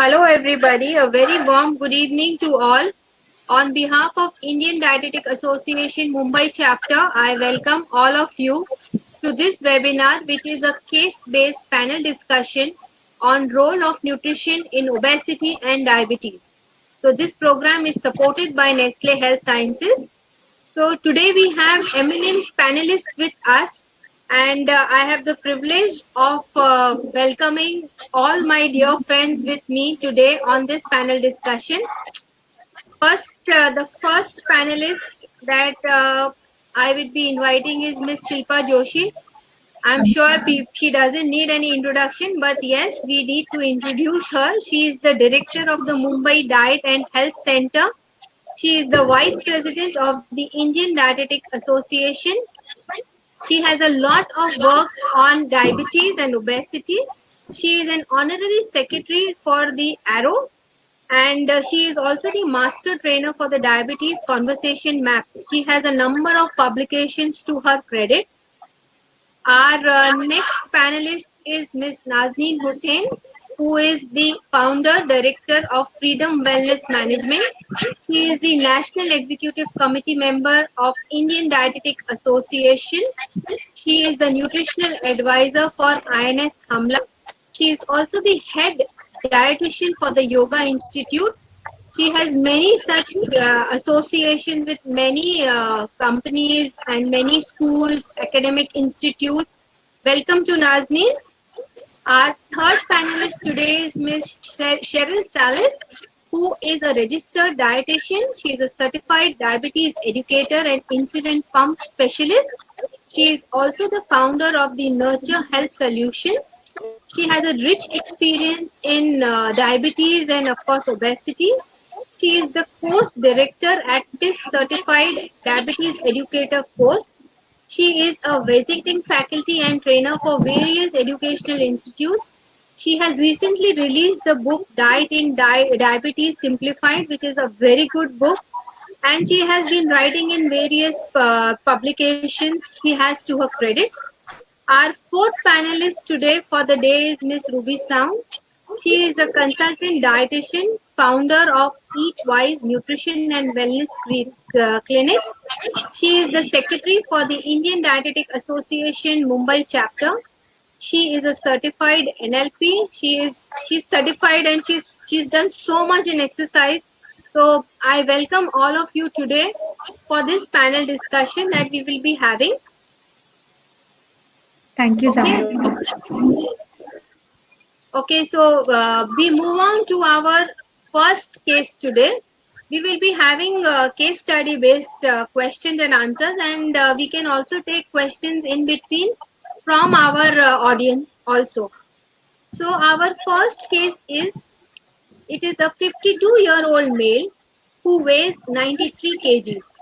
Hello everybody, a very warm good evening to all. On behalf of Indian Dietetic Association Mumbai chapter, I welcome all of you to this webinar, which is a case-based panel discussion on role of nutrition in obesity and diabetes. So this program is supported by Nestle Health Sciences. So today we have eminent panelists with us, and I have the privilege of welcoming all my dear friends with me today on this panel discussion. The first panelist that I would be inviting is Miss Shilpa Joshi. I'm sure she doesn't need any introduction, but yes, we need to introduce her. She is the director of the Mumbai Diet and Health Center. She is the Vice President of the Indian Dietetic Association. She has a lot of work on diabetes and obesity. She is an honorary secretary for the Arrow, and she is also the master trainer for the diabetes conversation maps. She has a number of publications to her credit. Our next panelist is Ms. Nazneen Hussain, who is the founder director of Freedom Wellness Management. She is the National Executive Committee member of Indian Dietetic Association. She is the nutritional advisor for INS Hamla. She is also the head dietitian for the Yoga Institute. She has many such associations with many companies and many schools, academic institutes. Welcome to Nazneen. Our third panelist today is Ms. Cheryl Salas, who is a registered dietitian. She is a certified diabetes educator and insulin pump specialist. She is also the founder of the Nurture Health Solution. She has a rich experience in diabetes and, of course, obesity. She is the course director at this certified diabetes educator course. She is a visiting faculty and trainer for various educational institutes. She has recently released the book Diet in Diabetes Simplified, which is a very good book. And she has been writing in various publications. She has to her credit. Our fourth panelist today for the day is Miss Ruby Sound. She is a consultant dietitian, founder of Eat Wise Nutrition and Wellness Clinic. She is the secretary for the Indian Dietetic Association Mumbai chapter. She is a certified NLP. She's certified and she's done so much in exercise. So I welcome all of you today for this panel discussion that we will be having. Thank you, Okay. Okay, so we move on to our first case today. We will be having case study based questions and answers, and we can also take questions in between from our audience also. So our first case is, it is a 52-year-old male who weighs 93 kgs.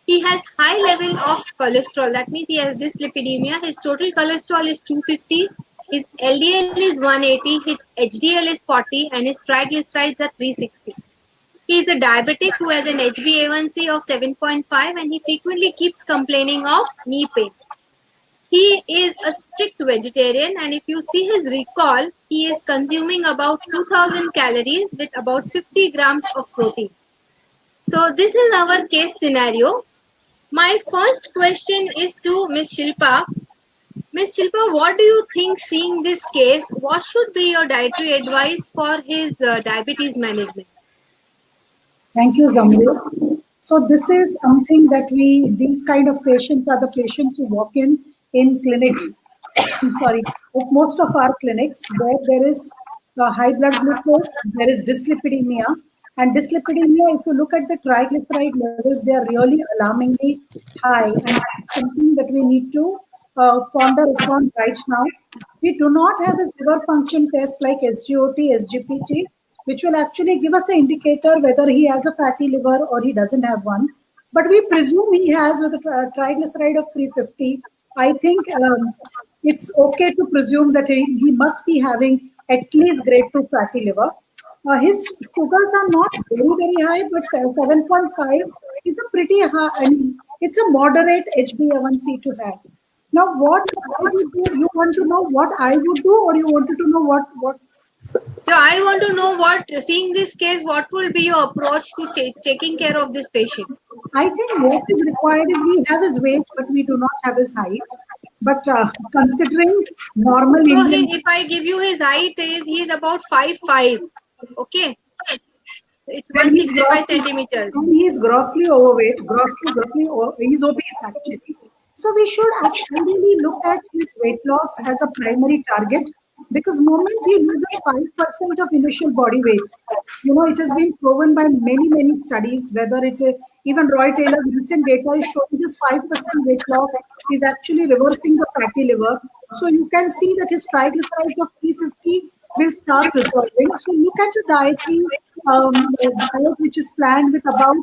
He has high level of cholesterol. That means he has dyslipidemia. His total cholesterol is 250. His LDL is 180. His HDL is 40, and his triglycerides are 360. He is a diabetic who has an HbA1c of 7.5, and he frequently keeps complaining of knee pain. He is a strict vegetarian, and if you see his recall, he is consuming about 2000 calories with about 50 grams of protein. So this is our case scenario. My first question is to Ms. Shilpa. Ms. Shilpa, what do you think, seeing this case, what should be your dietary advice for his diabetes management? Thank you, Zamru. So this is something that these kind of patients are the patients who walk in clinics, I'm sorry, of most of our clinics where there is high blood glucose, there is dyslipidemia. And dyslipidemia, if you look at the triglyceride levels, they are really alarmingly high. And that's something that we need to ponder upon right now. We do not have a liver function test like SGOT, SGPT, which will actually give us an indicator whether he has a fatty liver or he doesn't have one. But we presume he has with a triglyceride of 350. I think it's okay to presume that he must be having at least grade 2 fatty liver. His sugars are not very, very high, but 7.5 is a pretty high, and it's a moderate HbA1c to have. Now, what I would do, you want to know what I would do, or you wanted to know what So I want to know seeing this case, what will be your approach to taking care of this patient? I think what is required is we have his weight, but we do not have his height. But considering normal So Indian, if I give you his height, he is about 5'5". Okay, it's then he's 165 grossly, centimeters. and he is grossly overweight, he's obese actually. So we should ideally look at his weight loss as a primary target because moment he loses 5% of initial body weight, it has been proven by many studies, whether even Roy Taylor's recent data is showing just 5% weight loss is actually reversing the fatty liver. So you can see that his triglycerides of 350 will start resolving. So look at your diet which is planned with about,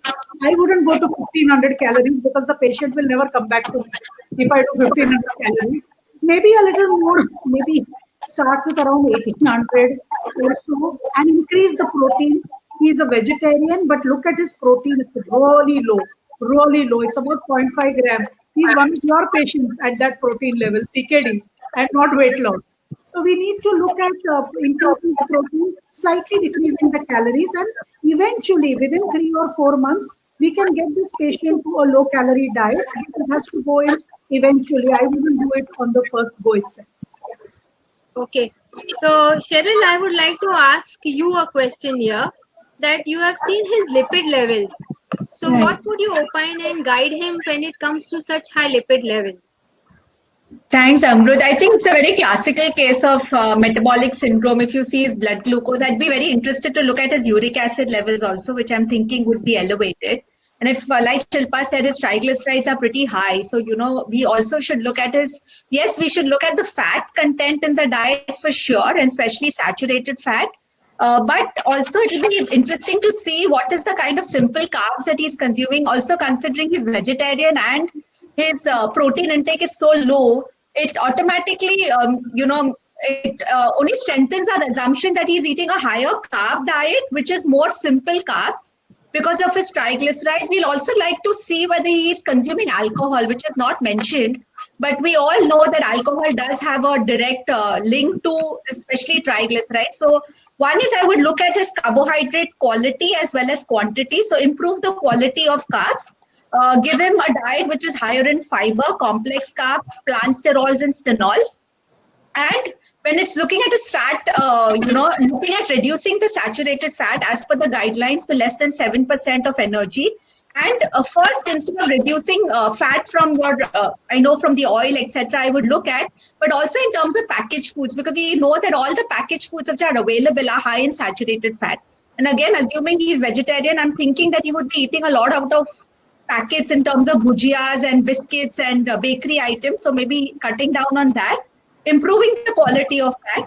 I wouldn't go to 1500 calories because the patient will never come back to me if I do 1500 calories. Maybe a little more, maybe start with around 1800 or so and increase the protein. He is a vegetarian, but look at his protein, it's really low, really low. It's about zero point 0.5 gram. He's one of your patients at that protein level, CKD, and not weight loss. So we need to look at increasing the protein, slightly decreasing the calories, and eventually within 3 or 4 months, we can get this patient to a low calorie diet. But it has to go in eventually. I wouldn't do it on the first go itself. Okay. So, Cheryl, I would like to ask you a question here that you have seen his lipid levels. So, Right. what would you opine and guide him when it comes to such high lipid levels? Thanks, Amrut. I think it's a very classical case of metabolic syndrome. If you see his blood glucose, I'd be very interested to look at his uric acid levels also, which I'm thinking would be elevated. And if, like Shilpa said, his triglycerides are pretty high. So, we also should look at yes, we should look at the fat content in the diet for sure, and especially saturated fat. But also, it will be interesting to see what is the kind of simple carbs that he's consuming. Also, considering he's vegetarian and his protein intake is so low, it automatically, it only strengthens our assumption that he's eating a higher carb diet, which is more simple carbs because of his triglycerides. We'll also like to see whether he is consuming alcohol, which is not mentioned. But we all know that alcohol does have a direct link to especially triglycerides. So one is I would look at his carbohydrate quality as well as quantity. So improve the quality of carbs. Give him a diet which is higher in fiber, complex carbs, plant sterols, and stenols. And when it's looking at his fat, looking at reducing the saturated fat as per the guidelines to less than 7% of energy. And first, instead of reducing fat from from the oil, etc., I would look at, but also in terms of packaged foods, because we know that all the packaged foods which are available are high in saturated fat. And again, assuming he's vegetarian, I'm thinking that he would be eating a lot out of packets in terms of bhujiyas and biscuits and bakery items. So maybe cutting down on that, improving the quality of fat,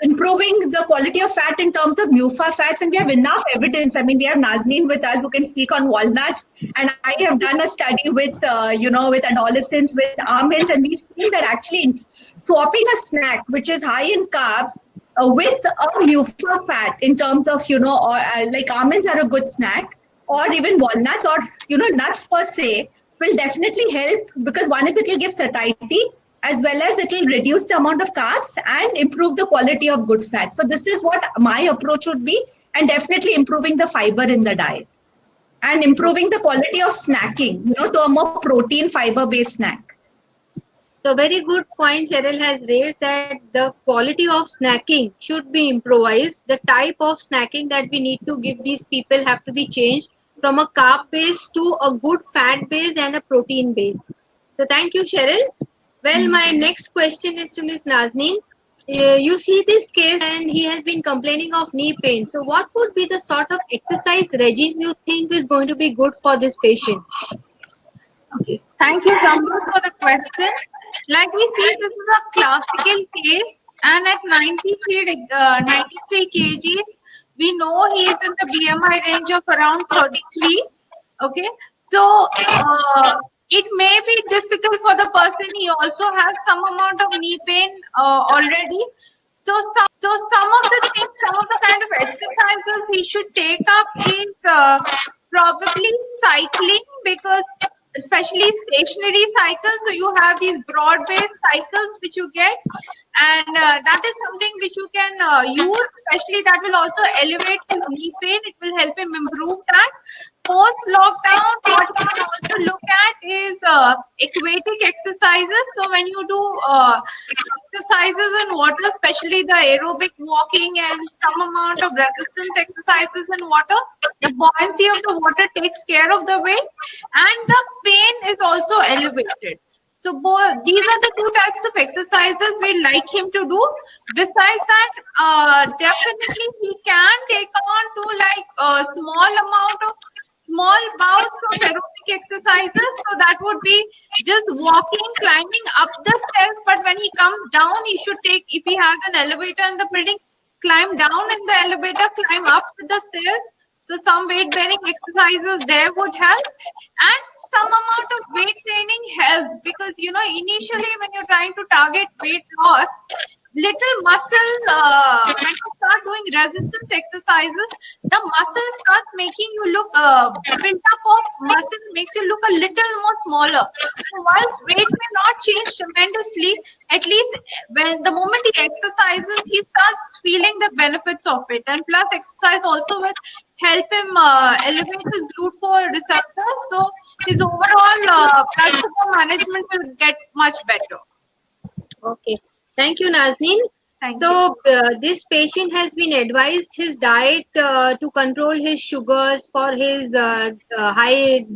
improving the quality of fat in terms of MUFA fats. And we have enough evidence. I mean, we have Nazneen with us who can speak on walnuts. And I have done a study with, with adolescents, with almonds. And we've seen that actually swapping a snack, which is high in carbs, with a MUFA fat in terms of, or like almonds are a good snack, or even walnuts, or, nuts per se, will definitely help, because one is it will give satiety, as well as it will reduce the amount of carbs and improve the quality of good fat. So this is what my approach would be, and definitely improving the fiber in the diet and improving the quality of snacking, to a more protein fiber based snack. So, very good point Cheryl has raised, that the quality of snacking should be improvised. The type of snacking that we need to give these people have to be changed from a carb base to a good fat base and a protein base. So, thank you, Cheryl. Well, my next question is to Ms. Nazneen. You see this case and he has been complaining of knee pain. So, what would be the sort of exercise regime you think is going to be good for this patient? Okay. Thank you, Zamrud, for the question. Like we see, this is a classical case, and at 93 kgs, we know he is in the BMI range of around 33. Okay, so it may be difficult for the person. He also has some amount of knee pain already. So some of the things, some of the kind of exercises he should take up is probably cycling, because especially stationary cycles. So you have these broad-based cycles which you get, and that is something which you can use. Especially that will also elevate his knee pain. It will help him improve that. Post lockdown, what you can also look at is aquatic exercises. So when you do exercises in water, especially the aerobic walking and some amount of resistance exercises in water, the buoyancy of the water takes care of the weight, and the pain is also elevated. So these are the two types of exercises we like him to do. Besides that, definitely he can take on to like a small bouts of aerobic exercises. So that would be just walking, climbing up the stairs. But when he comes down, he should take, if he has an elevator in the building, climb down in the elevator, climb up the stairs. So some weight bearing exercises there would help, and some amount of weight training helps, because initially when you're trying to target weight loss, little muscle, when you start doing resistance exercises, the muscle starts making you look, build-up of muscle makes you look a little more smaller. So whilst weight may not change tremendously, at least when the moment he exercises, he starts feeling the benefits of it. And plus exercise also will help him elevate his GLUT4 receptors. So his overall blood sugar management will get much better. Okay. Thank you, Nazneen. Thank So this patient has been advised his diet to control his sugars for his high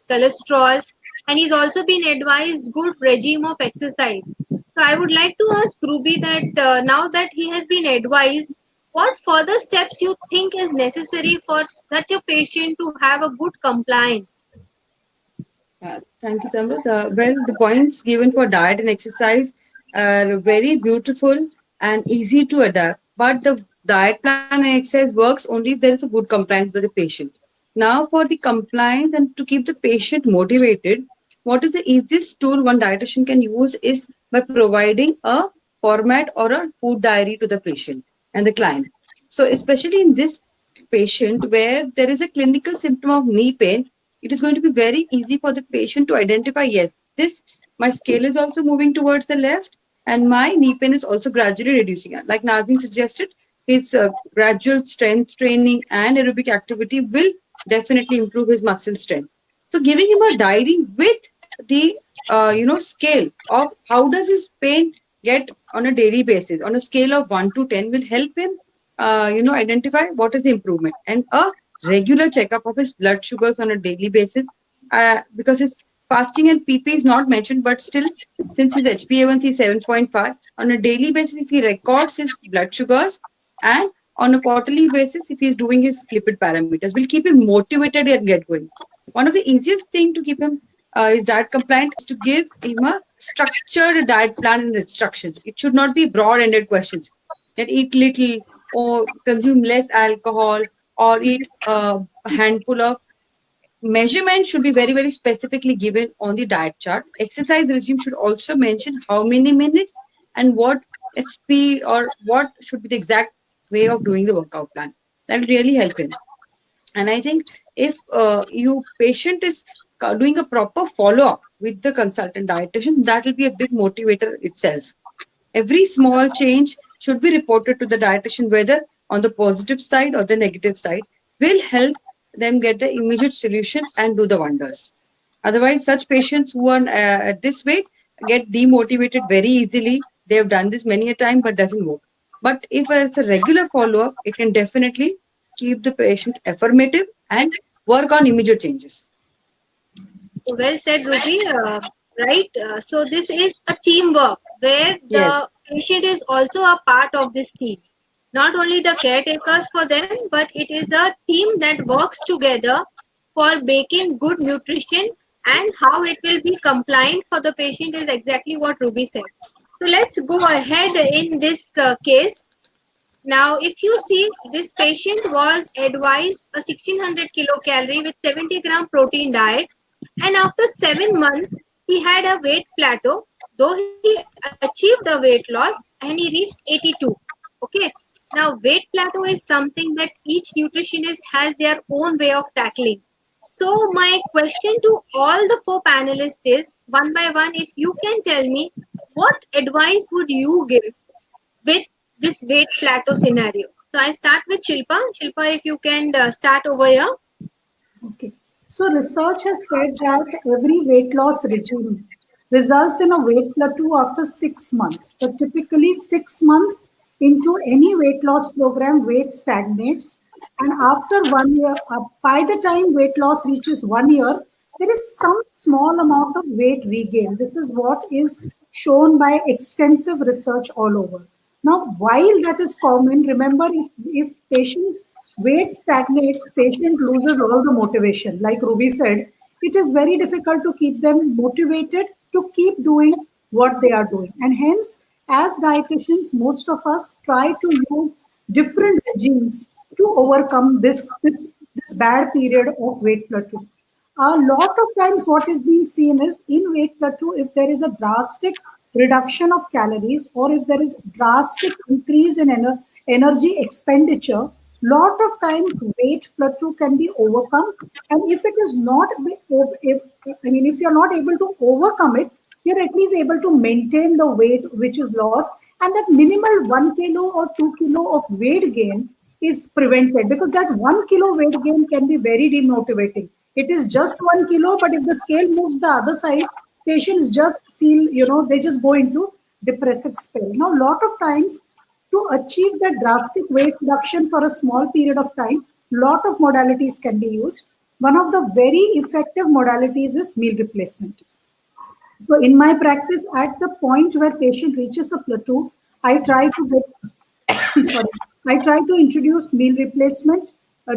cholesterol, and he's also been advised good regime of exercise. So I would like to ask Ruby that now that he has been advised, what further steps you think is necessary for such a patient to have a good compliance? Thank you, Samrat. Well, the points given for diet and exercise are very beautiful and easy to adapt. But the diet plan and exercise works only if there is a good compliance by the patient. Now, for the compliance and to keep the patient motivated, what is the easiest tool one dietitian can use is by providing a format or a food diary to the patient and the client. So, especially in this patient where there is a clinical symptom of knee pain, it is going to be very easy for the patient to identify, yes, this my scale is also moving towards the left and my knee pain is also gradually reducing. Like Nazmin suggested, his gradual strength training and aerobic activity will definitely improve his muscle strength. So giving him a diary with the scale of how does his pain get on a daily basis on a scale of 1 to 10 will help him identify what is the improvement, and a regular checkup of his blood sugars on a daily basis, because his fasting and PP is not mentioned, but still, since his HbA1c is 7.5, on a daily basis, if he records his blood sugars, and on a quarterly basis, if he is doing his lipid parameters, will keep him motivated and get going. One of the easiest thing to keep him is diet compliant is to give him a structured diet plan and instructions. It should not be broad-ended questions that eat little or consume less alcohol or eat a handful of. Measurement should be very, very specifically given on the diet chart. Exercise regime should also mention how many minutes and what speed or what should be the exact way of doing the workout plan. That will really help him. And I think if your patient is doing a proper follow-up with the consultant dietitian, that will be a big motivator itself. Every small change should be reported to the dietitian, whether on the positive side or the negative side, will help them get the immediate solutions and do the wonders. Otherwise, such patients who are at this weight get demotivated very easily. They have done this many a time, but doesn't work. But if it's a regular follow-up, it can definitely keep the patient affirmative and work on immediate changes. So well said, Ruby. Right. So this is a teamwork where the patient is also a part of this team. Not only the caretakers for them, but it is a team that works together for making good nutrition, and how it will be compliant for the patient is exactly what Ruby said. So let's go ahead in this case. Now, if you see, this patient was advised a 1600 kilocalorie with 70-gram protein diet, and after 7 months, he had a weight plateau, though he achieved the weight loss and he reached 82. Okay. Now, weight plateau is something that each nutritionist has their own way of tackling. So my question to all the four panelists is, one by one, if you can tell me, what advice would you give with this weight plateau scenario? So I start with Shilpa. Shilpa, if you can start over here. Okay. So research has said that every weight loss regime results in a weight plateau after 6 months. So typically 6 months into any weight loss program, weight stagnates. And after 1 year, by the time weight loss reaches 1 year, there is some small amount of weight regain. This is what is shown by extensive research all over. Now, while that is common, remember if patients weight stagnates, patient loses all the motivation. Like Ruby said, it is very difficult to keep them motivated to keep doing what they are doing. And hence, as dietitians, most of us try to use different regimes to overcome this bad period of weight plateau. A lot of times, what is being seen is in weight plateau, if there is a drastic reduction of calories or if there is drastic increase in energy expenditure, lot of times weight plateau can be overcome. And if it is not, if you're not able to overcome it, you're at least able to maintain the weight which is lost, and that minimal 1 kilo or 2 kilo of weight gain is prevented, because that 1 kilo weight gain can be very demotivating. It is just 1 kilo, but if the scale moves the other side, patients just feel, they just go into depressive spell. Now, a lot of times to achieve that drastic weight reduction for a small period of time, lot of modalities can be used. One of the very effective modalities is meal replacement. So in my practice, at the point where patient reaches a plateau, I try to sorry, I try to introduce meal replacement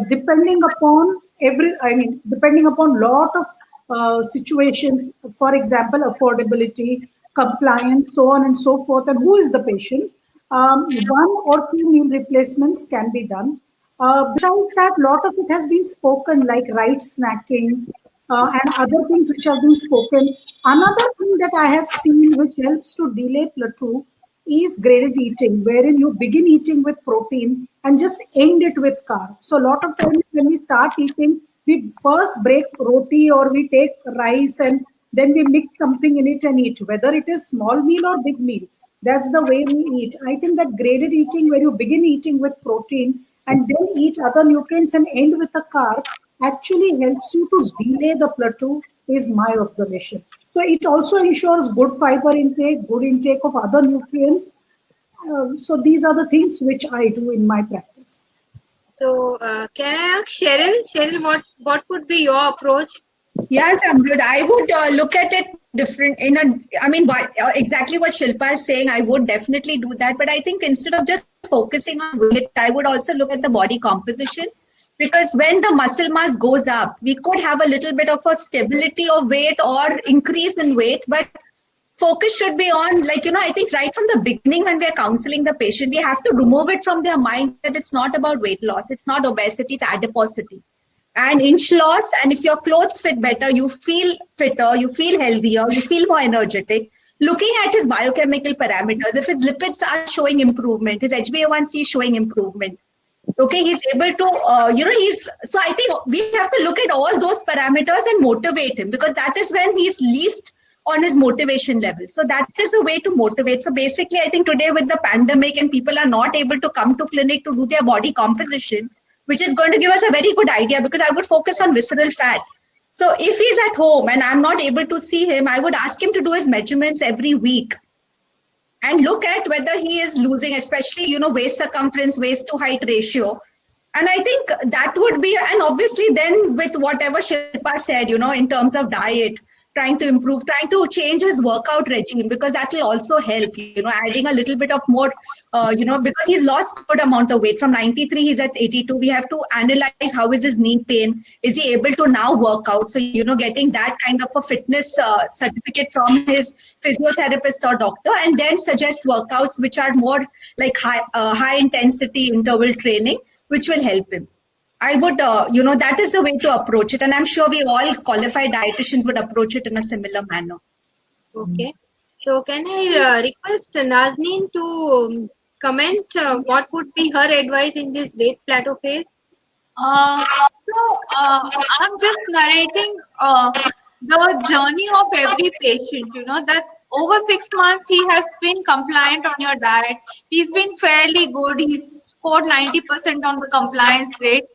depending upon depending upon lot of situations. For example, affordability, compliance, so on and so forth, and who is the patient. One or two meal replacements can be done. Besides that, lot of it has been spoken, like right snacking, and other things which have been spoken. Another thing that I have seen which helps to delay plateau is graded eating, wherein you begin eating with protein and just end it with carb. So a lot of times when we start eating, we first break roti or we take rice and then we mix something in it and eat, whether it is small meal or big meal. That's the way we eat. I think that graded eating, where you begin eating with protein and then eat other nutrients and end with a carb, actually helps you to delay the plateau, is my observation. So it also ensures good fiber intake, good intake of other nutrients. So these are the things which I do in my practice. So can I ask Cheryl? Cheryl, what would be your approach? Yes, Amrut, I would look at it different exactly what Shilpa is saying. I would definitely do that. But I think instead of just focusing on weight, I would also look at the body composition. Because when the muscle mass goes up, we could have a little bit of a stability of weight or increase in weight, but focus should be on, I think right from the beginning when we are counseling the patient, we have to remove it from their mind that it's not about weight loss, it's not obesity, it's adiposity. And inch loss, and if your clothes fit better, you feel fitter, you feel healthier, you feel more energetic. Looking at his biochemical parameters, if his lipids are showing improvement, his HbA1c is showing improvement, okay, he's able to so I think we have to look at all those parameters and motivate him, because that is when he's least on his motivation level. So that is the way to motivate. So basically, I think today with the pandemic and people are not able to come to clinic to do their body composition, which is going to give us a very good idea, because I would focus on visceral fat. So if he's at home and I'm not able to see him, I would ask him to do his measurements every week and look at whether he is losing, especially, waist circumference, waist to height ratio. And I think that would be, and obviously then with whatever Shilpa said, in terms of diet, trying to improve, trying to change his workout regime, because that will also help, adding a little bit of more, because he's lost good amount of weight. From 93, he's at 82. We have to analyze how is his knee pain. Is he able to now work out? So, getting that kind of a fitness certificate from his physiotherapist or doctor, and then suggest workouts which are more like high intensity interval training, which will help him. I would, that is the way to approach it. And I'm sure we all qualified dietitians would approach it in a similar manner. Okay. So can I request Nazneen to comment what would be her advice in this weight plateau phase? So I'm just narrating the journey of every patient, that over 6 months he has been compliant on your diet. He's been fairly good. He's scored 90% on the compliance rate.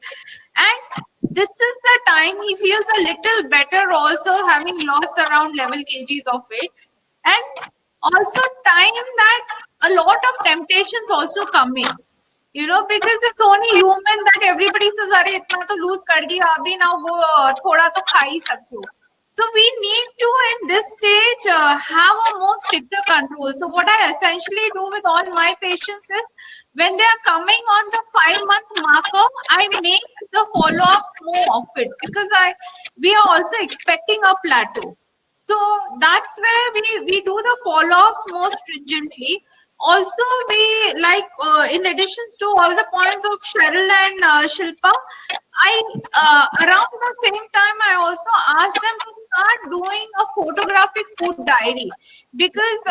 And this is the time he feels a little better also, having lost around 11 kgs of weight. And also time that a lot of temptations also come in. Because it's only human that everybody says, "Arey, itna to lose kar diya, abhi now wo thoda to kha hi sakte ho." So we need to, in this stage, have a more stricter control. So what I essentially do with all my patients is, when they are coming on the 5-month marker, I make the follow-ups more of it, because we are also expecting a plateau. So that's where we do the follow-ups more stringently. Also, we in addition to all the points of Cheryl and Shilpa, around the same time, I also asked them to start doing a photographic food diary, because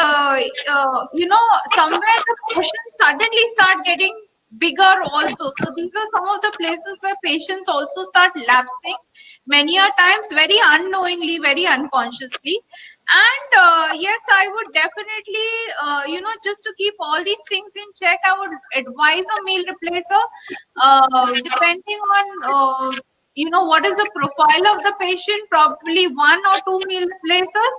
somewhere the portions suddenly start getting bigger also. So these are some of the places where patients also start lapsing, many a times very unknowingly, very unconsciously. And yes, I would definitely, just to keep all these things in check, I would advise a meal replacer, depending on, what is the profile of the patient, probably 1 or 2 meal replacers.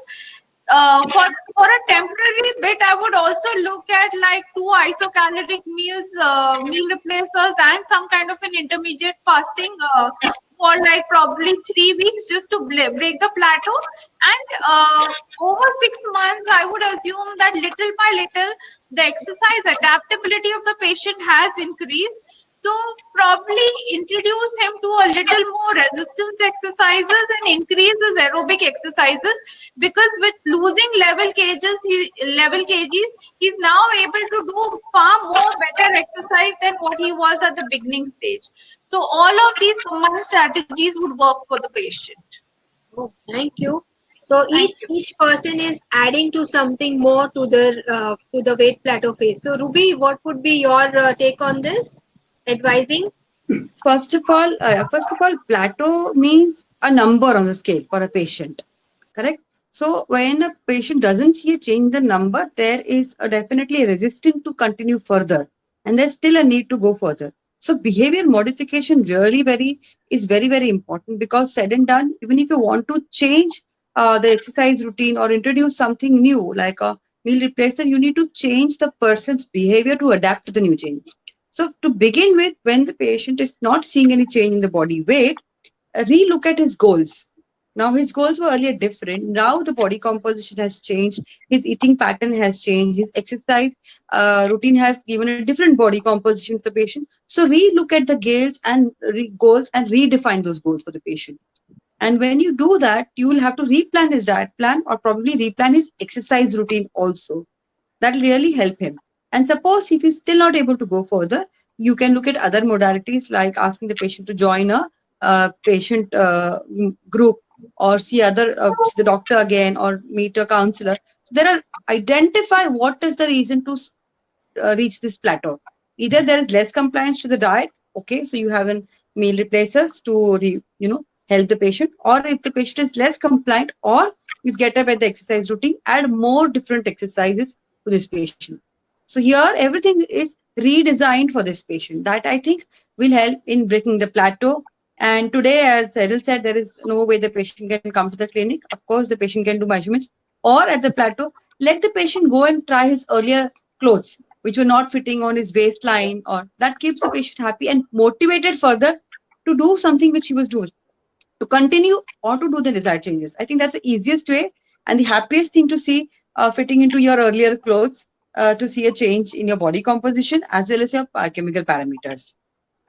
For a temporary bit, I would also look at like 2 isocaloric meal replacers, and some kind of an intermediate fasting for like probably 3 weeks, just to break the plateau. And over 6 months, I would assume that little by little, the exercise adaptability of the patient has increased. So probably introduce him to a little more resistance exercises and increase his aerobic exercises, because with losing level kgs, he's now able to do far more better exercise than what he was at the beginning stage. So all of these combined strategies would work for the patient. Oh, thank you. So each person is adding to something more to the weight plateau phase. So Ruby, what would be your take on this? Advising? First of all, plateau means a number on the scale for a patient, correct? So when a patient doesn't see a change in the number, there is definitely a resistance to continue further, and there's still a need to go further. So behavior modification is very very important, because said and done, even if you want to change the exercise routine or introduce something new like a meal replacer, you need to change the person's behavior to adapt to the new change. So to begin with, when the patient is not seeing any change in the body weight, relook at his goals. Now his goals were earlier different. Now the body composition has changed. His eating pattern has changed. His exercise routine has given a different body composition to the patient. So relook at the goals and redefine those goals for the patient. And when you do that, you will have to replan his diet plan, or probably replan his exercise routine also. That will really help him. And suppose if he's still not able to go further, you can look at other modalities, like asking the patient to join a patient group, or see the doctor again, or meet a counselor. So there are, identify what is the reason to reach this plateau. Either there is less compliance to the diet, okay, so you have a meal replacers to help the patient, or if the patient is less compliant, or you get up at the exercise routine, add more different exercises to this patient. So here everything is redesigned for this patient. That I think will help in breaking the plateau. And today, as Cyril said, there is no way the patient can come to the clinic. Of course, the patient can do measurements, or at the plateau, let the patient go and try his earlier clothes which were not fitting on his waistline, or that keeps the patient happy and motivated further to do something which he was doing, to continue or to do the desired changes. I think that's the easiest way and the happiest thing to see, fitting into your earlier clothes, to see a change in your body composition as well as your chemical parameters.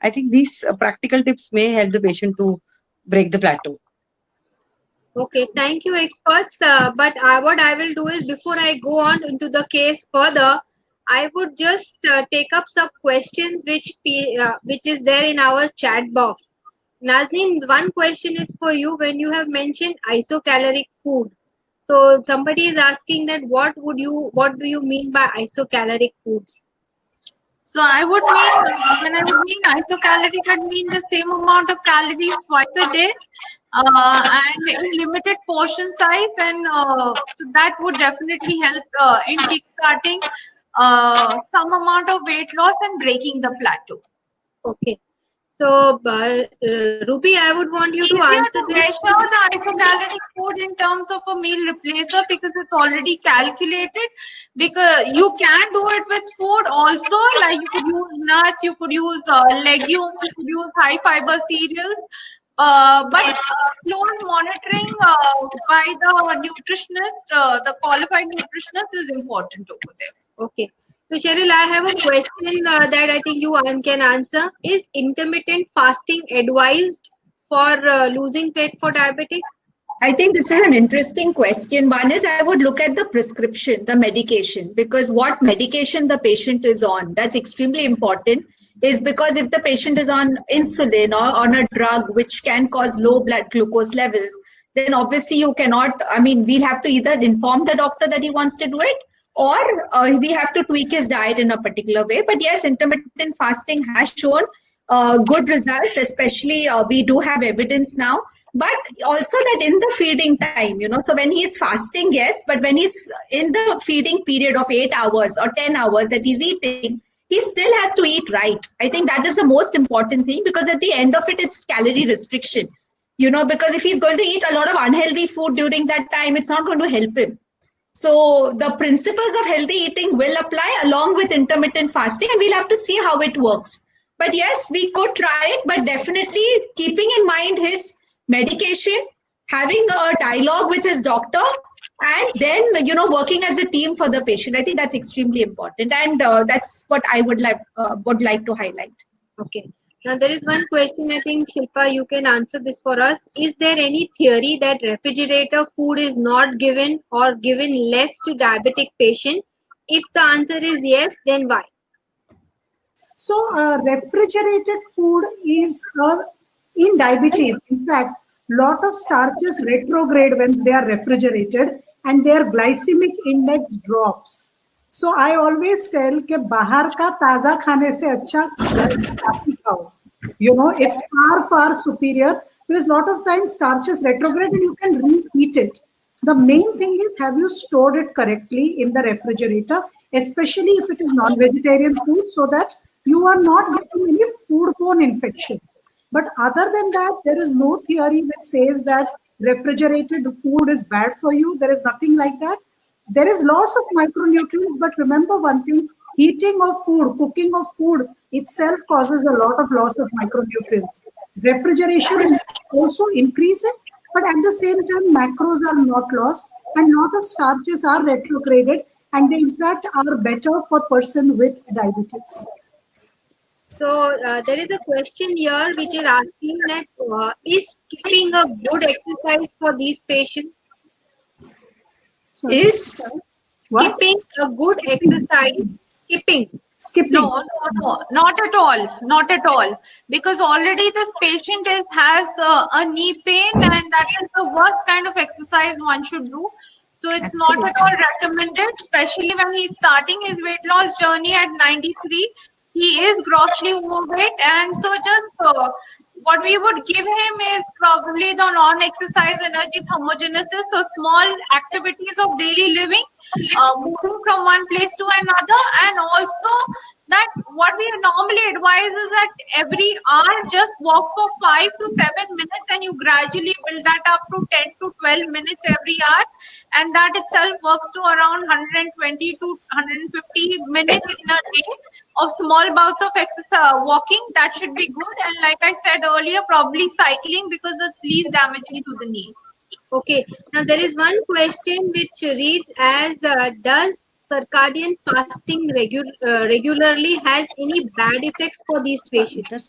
I think these practical tips may help the patient to break the plateau. Okay, thank you, experts. But what I will do is, before I go on into the case further, I would just take up some questions which is there in our chat box. Nazneen, one question is for you. When you have mentioned isocaloric food, so somebody is asking that what do you mean by isocaloric foods? So I would mean, when I would mean isocaloric, I'd mean the same amount of calories twice a day, and in limited portion size, and so that would definitely help in kickstarting some amount of weight loss and breaking the plateau. Okay. So, Ruby, I would want you to Easier answer to this. measure the isocaloric food in terms of a meal replacer because it's already calculated. Because you can do it with food also, like you could use nuts, you could use legumes, you could use high fiber cereals. But close monitoring by the nutritionist, the qualified nutritionist, is important over there. Okay. So, Cheryl, I have a question that I think you can answer. Is intermittent fasting advised for losing weight for diabetic? I think this is an interesting question. One is I would look at the prescription, the medication, because what medication the patient is on, that's extremely important. Is because if the patient is on insulin or on a drug which can cause low blood glucose levels, then obviously you cannot, I mean, we'll have to either inform the doctor that he wants to do it, or we have to tweak his diet in a particular way. But yes, intermittent fasting has shown good results, especially we do have evidence now, but also that in the feeding time, so when he's fasting, yes, but when he's in the feeding period of 8 hours or 10 hours that he's eating, he still has to eat right. I think that is the most important thing, because at the end of it, it's calorie restriction, because if he's going to eat a lot of unhealthy food during that time, it's not going to help him. So the principles of healthy eating will apply along with intermittent fasting, and we'll have to see how it works. But yes, we could try it, but definitely keeping in mind his medication, having a dialogue with his doctor, and then, working as a team for the patient. I think that's extremely important. And that's what I would like to highlight. Okay. Now, there is one question, I think, Shilpa, you can answer this for us. Is there any theory that refrigerator food is not given or given less to diabetic patient? If the answer is yes, then why? So, refrigerated food is in diabetes. In fact, lot of starches retrograde when they are refrigerated and their glycemic index drops. So, I always tell कि बाहर का ताजा खाने से अच्छा घर का ताज़ी खाओ. It's far superior because lot of times starches retrograde and you can reheat it. The main thing is, have you stored it correctly in the refrigerator, especially if it is non-vegetarian food, so that you are not getting any foodborne infection. But other than that, there is no theory which says that refrigerated food is bad for you. There is nothing like that. There is loss of micronutrients, but remember one thing, heating of food, cooking of food itself causes a lot of loss of micronutrients. Refrigeration also increase it, but at the same time, macros are not lost and lot of starches are retrograded, and they in fact are better for person with diabetes. So there is a question here which is asking that is skipping a good exercise for these patients? Sorry. Is What? Skipping a good exercise? Skipping. No, not at all, not at all. Because already this patient has a knee pain, and that is the worst kind of exercise one should do. So it's not at all recommended, especially when he's starting his weight loss journey at 93. He is grossly overweight, and so just what we would give him is probably the non-exercise energy thermogenesis, so small activities of daily living, moving from one place to another, and also that what we normally advise is that every hour just walk for 5 to 7 minutes, and you gradually build that up to 10 to 12 minutes every hour, and that itself works to around 120 to 150 minutes in a day of small bouts of exercise walking. That should be good. And like I said earlier, probably cycling, because it's least damaging to the knees. Okay. Now there is one question which reads as does circadian fasting regularly has any bad effects for these patients?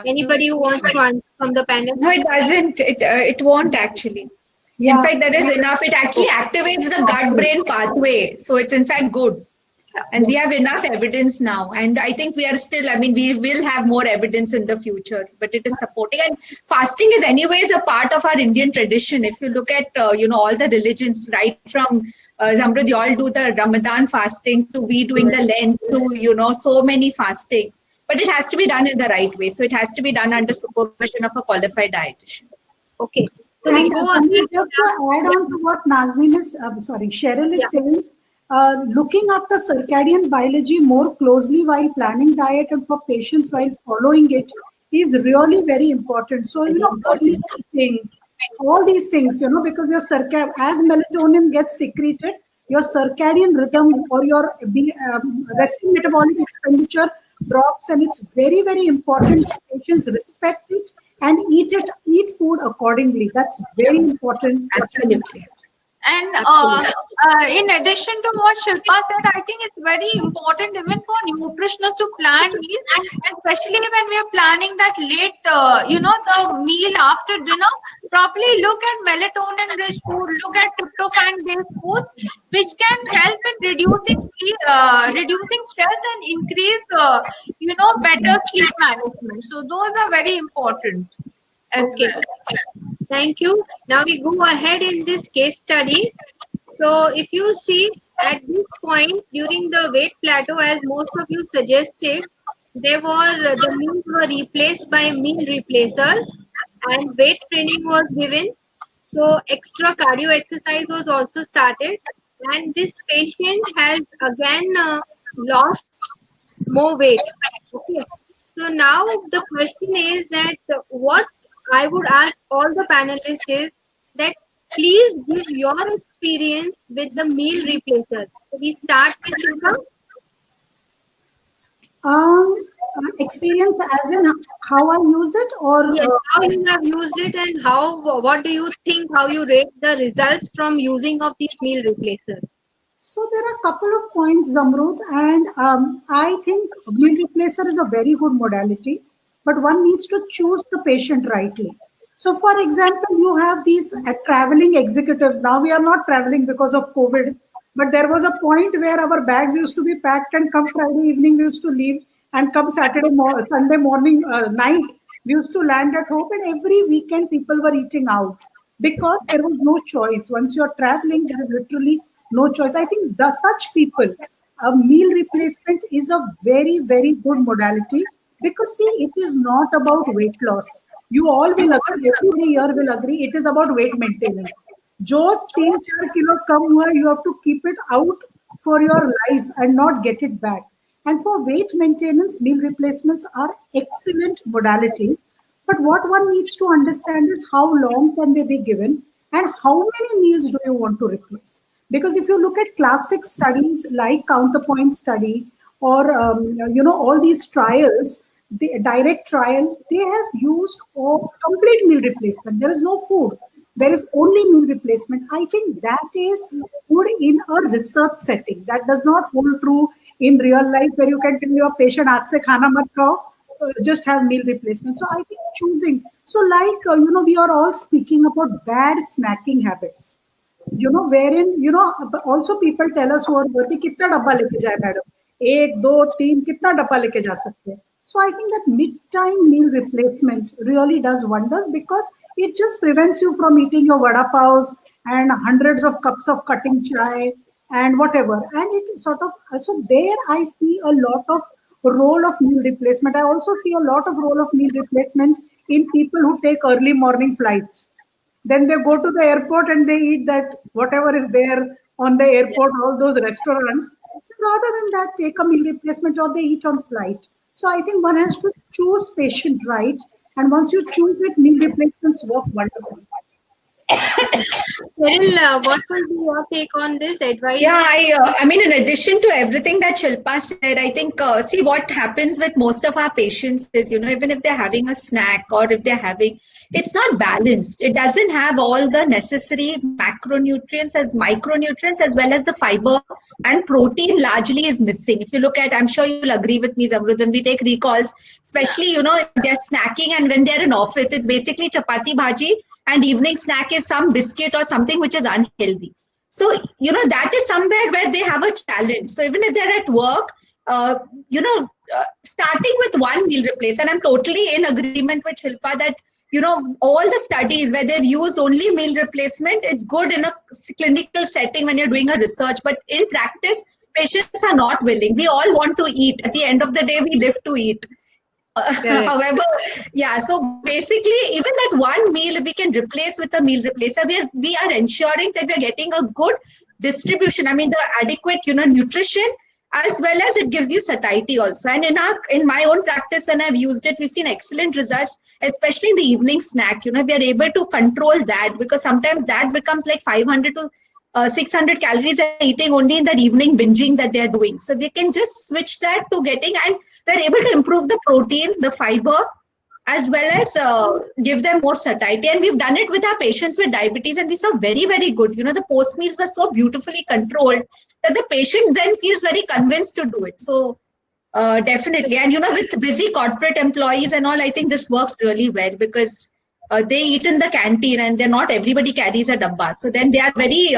Anybody who wants to answer from the panel? No, it doesn't. It won't actually. Yeah. In fact, that is enough. It actually activates the gut-brain pathway, so it's in fact good. And we have enough evidence now. And I think we are still, I mean, we will have more evidence in the future, but it is supporting. And fasting is anyways a part of our Indian tradition. If you look at, all the religions, right from Zamrud, you all do the Ramadan fasting to we doing the Lent to, so many fastings. But it has to be done in the right way. So it has to be done under supervision of a qualified dietitian. Okay. So And we go just ahead. to add on to what Nazneen is, Cheryl is saying, looking after circadian biology more closely while planning diet and for patients while following it is really very important. So, early eating, all these things, because your as melatonin gets secreted, your circadian rhythm or your resting metabolic expenditure drops, and it's very, very important that patients respect it and eat food accordingly. That's very important. Absolutely. And in addition to what Shilpa said, I think it's very important even for nutritionists to plan meals, especially when we are planning that late, the meal after dinner. Properly look at melatonin-rich food, look at tryptophan-based foods, which can help in reducing stress and increase, better sleep management. So those are very important as Okay. well. Thank you. Now we go ahead in this case study. So if you see at this point during the weight plateau, as most of you suggested, the meals were replaced by meal replacers and weight training was given. So extra cardio exercise was also started, and this patient has again lost more weight. Okay. So now the question is that what I would ask all the panelists is that please give your experience with the meal replacers. So we start with Shilpa. Experience as in how I use it, or Yes, how you have used it and what do you think, how you rate the results from using of these meal replacers? so there are a couple of points, Zamrud, and I think meal replacer is a very good modality, but one needs to choose the patient rightly. So, for example, you have these traveling executives. Now we are not traveling because of COVID, but there was a point where our bags used to be packed, and come Friday evening we used to leave, and come Sunday morning, night we used to land at home, and every weekend people were eating out because there was no choice. Once you are traveling, there is literally no choice. I think such people, a meal replacement is a very, very good modality, because see, it is not about weight loss. You all will agree, everybody here will agree, it is about weight maintenance. जो 3-4 kilo कम हुआ, you have to keep it out for your life and not get it back. And for weight maintenance, meal replacements are excellent modalities. But what one needs to understand is how long can they be given and how many meals do you want to replace? Because if you look at classic studies like Counterpoint study or all these trials, the direct trial, they have used complete meal replacement. There is no food. There is only meal replacement. I think that is good in a research setting. That does not hold true in real life, where you can tell your patient, "Aaj se khana mat khao, just have meal replacement." So I think choosing. So like, we are all speaking about bad snacking habits. Wherein, also people tell us who are working, कितना डब्बा लेके जाए madam, 1, 2, 3, कितना डब्बा लेके जा सकते हैं. So I think that mid-time meal replacement really does wonders, because it just prevents you from eating your vada paos and hundreds of cups of cutting chai and whatever. And it sort of, so there I see a lot of role of meal replacement. I also see a lot of role of meal replacement in people who take early morning flights. Then they go to the airport and they eat that whatever is there on the airport, all those restaurants. So rather than that, take a meal replacement or they eat on flight. So I think one has to choose patient right. And once you choose it, meal replacements work wonderfully. Cheryl, what will be your take on this advice? Yeah, I mean, in addition to everything that Shilpa said, I think, see, what happens with most of our patients is, even if they're having a snack or if they're having, it's not balanced. It doesn't have all the necessary macronutrients as micronutrients, as well as the fiber and protein largely is missing. If you look at, I'm sure you'll agree with me, Zamrud, when we take recalls, especially, they're snacking and when they're in office, it's basically chapati bhaji and evening snack is some biscuit or something which is unhealthy. So, that is somewhere where they have a challenge. So even if they're at work, starting with one meal replace, and I'm totally in agreement with Shilpa that, all the studies where they've used only meal replacement, it's good in a clinical setting when you're doing a research, but in practice, patients are not willing. We all want to eat. At the end of the day, we live to eat. Correct. However, yeah, so basically, even that one meal, if we can replace with a meal replacer, we are ensuring that we're getting a good distribution. I mean, the adequate, nutrition, as well as it gives you satiety also. And in my own practice, when I've used it, we've seen excellent results, especially in the evening snack. We are able to control that, because sometimes that becomes like 500 to 600 calories they're eating only in that evening binging that they're doing. So we can just switch that to getting, and we're able to improve the protein, the fiber, as well as give them more satiety. And we've done it with our patients with diabetes, and we saw very, very good. The post meals were so beautifully controlled that the patient then feels very convinced to do it. So definitely. And, with busy corporate employees and all, I think this works really well, because they eat in the canteen, and they're not everybody carries a dabba. So then they are very,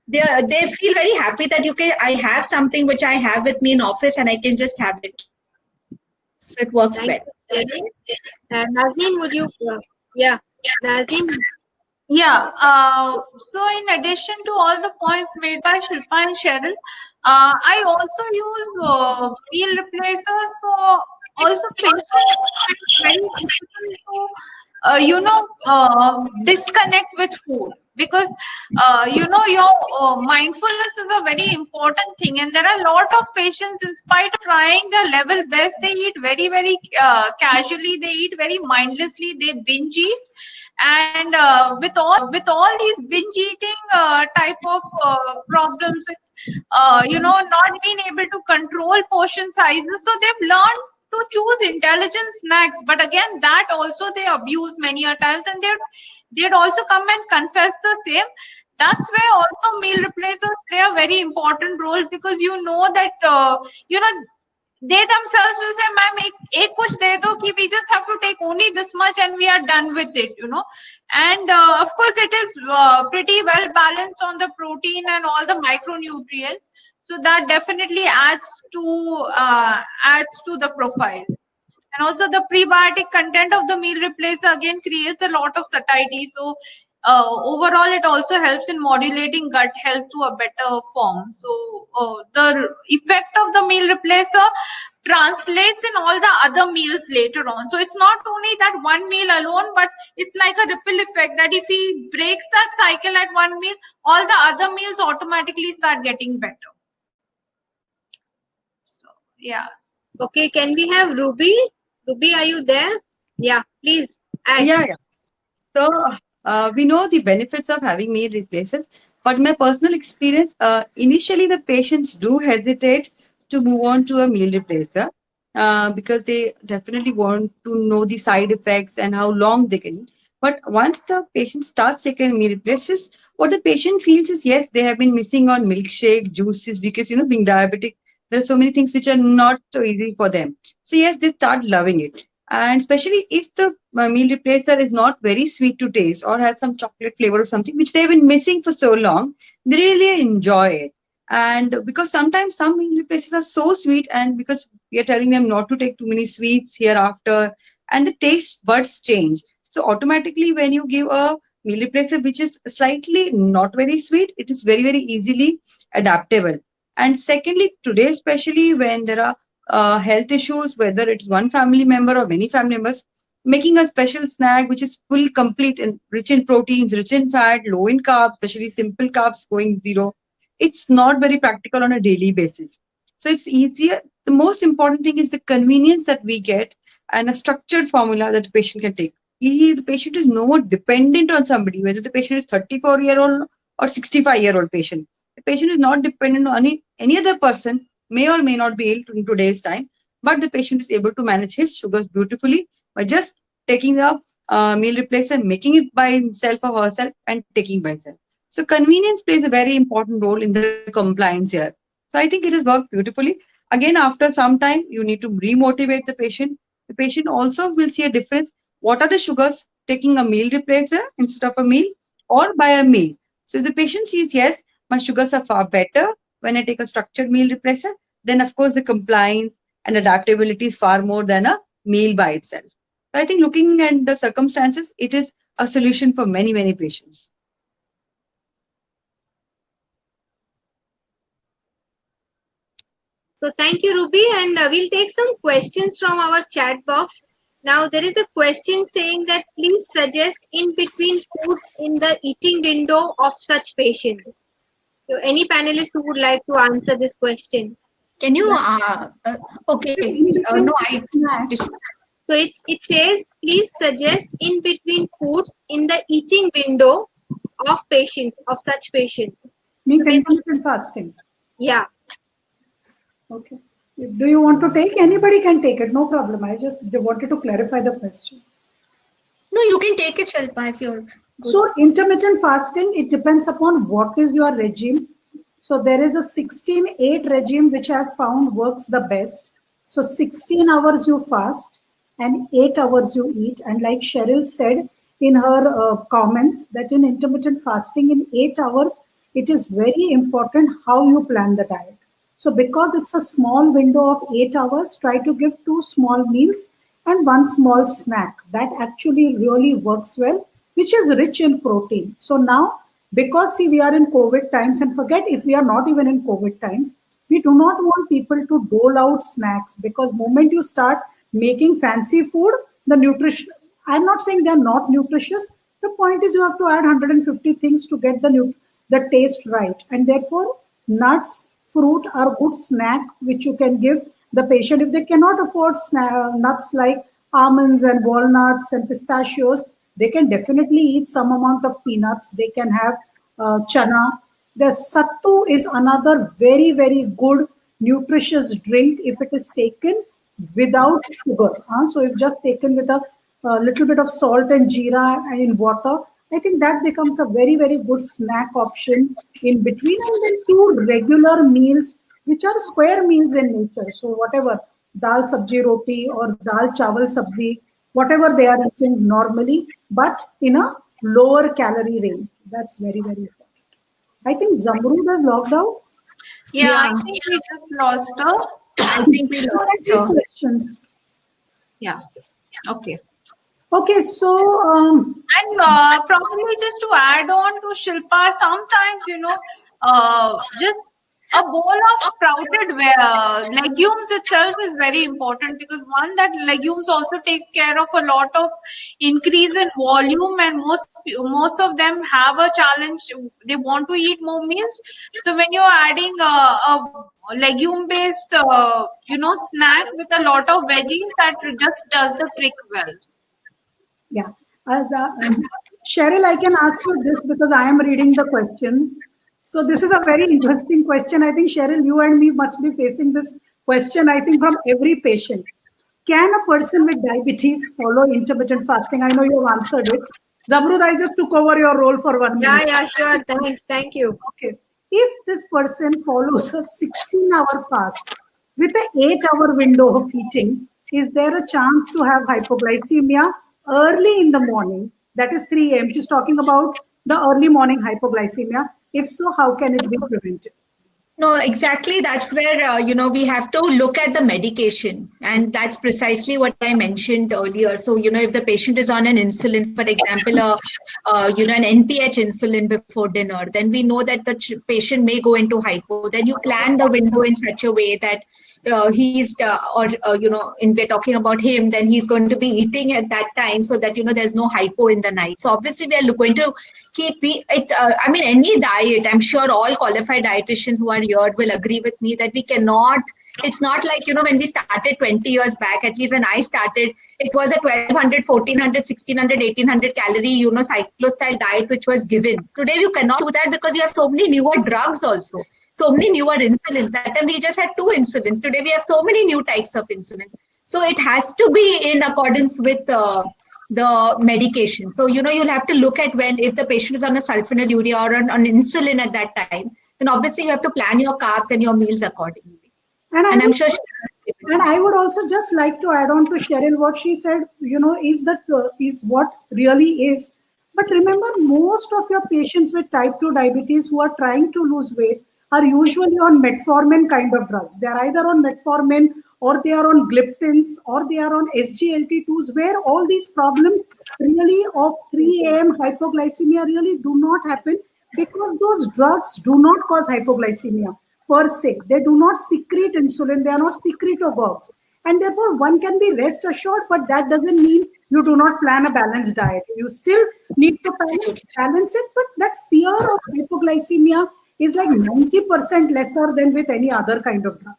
they feel very happy that I have something which I have with me in office, and I can just have it. So it works Thank well. you, Sherry. Nazim, would you? Yeah, Nazim. Yeah, so in addition to all the points made by Shilpa and Cheryl, I also use meal replacers for also patients who find it very difficult to, disconnect with food, because, your mindfulness is a very important thing. And there are a lot of patients, in spite of trying their level best, they eat very, very casually, they eat very mindlessly, they binge eat. And with all these binge eating type of problems, with not being able to control portion sizes, so they've learned to choose intelligent snacks. But again, that also they abuse many a times, and they'd also come and confess the same. That's where also meal replacers play a very important role, because that they themselves will say, ma'am, ek kuch de do, ki we just have to take only this much and we are done with it, And of course, it is pretty well balanced on the protein and all the micronutrients. So that definitely adds to the profile. And also the prebiotic content of the meal replacer again creates a lot of satiety. So overall, it also helps in modulating gut health to a better form. So the effect of the meal replacer translates in all the other meals later on. So it's not only that one meal alone, but it's like a ripple effect, that if he breaks that cycle at one meal, all the other meals automatically start getting better. So yeah. Okay, can we have Ruby? Ruby, are you there? Yeah, please add. Yeah. So we know the benefits of having meal replacers, but in my personal experience, initially the patients do hesitate to move on to a meal replacer because they definitely want to know the side effects and how long they can. But once the patient starts taking meal replacers, what the patient feels is, yes, they have been missing on milkshake, juices, because being diabetic, there are so many things which are not so easy for them. So yes, they start loving it. And especially if the meal replacer is not very sweet to taste or has some chocolate flavor or something which they've been missing for so long, they really enjoy it. And because sometimes some meal replacers are so sweet, and because we are telling them not to take too many sweets hereafter, and the taste buds change. So automatically, when you give a meal replacer which is slightly not very sweet, it is very, very easily adaptable. And secondly, today, especially when there are health issues, whether it's one family member or many family members, making a special snack which is full, complete, and rich in proteins, rich in fat, low in carbs, especially simple carbs going zero, it's not very practical on a daily basis. So it's easier. The most important thing is the convenience that we get and a structured formula that the patient can take. The patient is no more dependent on somebody, whether the patient is 34-year-old or 65-year-old patient. The patient is not dependent on any other person, may or may not be ill in today's time, but the patient is able to manage his sugars beautifully by just taking the meal replacer, making it by himself or herself, and taking by himself. So convenience plays a very important role in the compliance here. So I think it has worked beautifully. Again, after some time, you need to remotivate the patient. The patient also will see a difference. What are the sugars taking a meal replacer instead of a meal or by a meal? So the patient sees, yes, my sugars are far better when I take a structured meal replacer, then of course the compliance and adaptability is far more than a meal by itself. So I think looking at the circumstances, it is a solution for many, many patients. So thank you, Ruby, and we'll take some questions from our chat box. Now there is a question saying that please suggest in between foods in the eating window of such patients. So any panelist who would like to answer this question? Can you, okay, no, So it says please suggest in between foods in the eating window of patients, of such patients. Means So intermittent fasting. Yeah. Okay. Do you want to take? Anybody can take it, no problem. I just wanted to clarify the question. no, you can take it, Shilpa, if you're good. So intermittent fasting, it depends upon what is your regime. So there is a 16-8 regime which I have found works the best. So 16 hours you fast and 8 hours you eat. And like Cheryl said in her comments, that in intermittent fasting in 8 hours, it is very important how you plan the diet. So because it's a small window of 8 hours, try to give 2 small meals and 1 small snack. That actually really works well, which is rich in protein. So now, because see, we are in COVID times, and forget if we are not even in COVID times, we do not want people to dole out snacks, because moment you start making fancy food, the nutrition, I'm not saying they're not nutritious. The point is you have to add 150 things to get the taste right. And therefore, nuts, fruit are good snack which you can give the patient. If they cannot afford nuts like almonds and walnuts and pistachios, they can definitely eat some amount of peanuts. They can have chana. The sattu is another very, very good nutritious drink if it is taken without sugar. So if just taken with a little bit of salt and jeera and in water, I think that becomes a very, very good snack option in between. And then 2 regular meals, which are square meals in nature. So whatever, dal sabji roti or dal chawal sabji, whatever they are eating normally, but in a lower calorie range. That's very, very important. I think Zamrud has logged out. Yeah, I think we just lost her. I think we lost her. Questions. Yeah. Okay. Okay, so And probably just to add on to Shilpa, sometimes, just a bowl of sprouted legumes itself is very important, because one, that legumes also takes care of a lot of increase in volume, and most of them have a challenge. They want to eat more meals. So when you're adding a legume based, snack with a lot of veggies, that just does the trick well. yeah. Cheryl, I can ask you this because I am reading the questions. So this is a very interesting question. I think, Cheryl, you and me must be facing this question, I think, from every patient. Can a person with diabetes follow intermittent fasting? I know you have answered it. Zamrud, I just took over your role for 1 minute. Yeah, sure. Thanks. Thank you. Okay. If this person follows a 16-hour fast with an 8-hour window of eating, is there a chance to have hypoglycemia early in the morning? That is 3 a.m. She's talking about the early morning hypoglycemia. If so, how can it be prevented? No, exactly. That's where, we have to look at the medication. And that's precisely what I mentioned earlier. So, if the patient is on an insulin, for example, an NPH insulin before dinner, then we know that the patient may go into hypo. Then you plan the window in such a way that we're talking about him, then he's going to be eating at that time so that, there's no hypo in the night. So obviously we are going to keep it. Any diet, I'm sure all qualified dietitians who are here will agree with me that we cannot, it's not like, when we started 20 years back, at least when I started, it was a 1200, 1400, 1600, 1800 calorie, cyclo-style diet, which was given. Today you cannot do that because you have so many newer drugs also. So many newer insulins. That time we just had 2 insulins. Today we have so many new types of insulin. So it has to be in accordance with the medication. So, you'll have to look at if the patient is on a sulfonylurea or on insulin at that time, then obviously you have to plan your carbs and your meals accordingly. And I'm sure. And I would also just like to add on to Cheryl what she said, is what really is But remember, most of your patients with type 2 diabetes who are trying to lose weight are usually on metformin kind of drugs. They are either on metformin or they are on gliptins or they are on SGLT2s, where all these problems really of 3 a.m. hypoglycemia really do not happen, because those drugs do not cause hypoglycemia per se. They do not secrete insulin, they are not secretagogues. And therefore, one can be rest assured, but that doesn't mean you do not plan a balanced diet. You still need to balance it, but that fear of hypoglycemia is like 90% lesser than with any other kind of drug.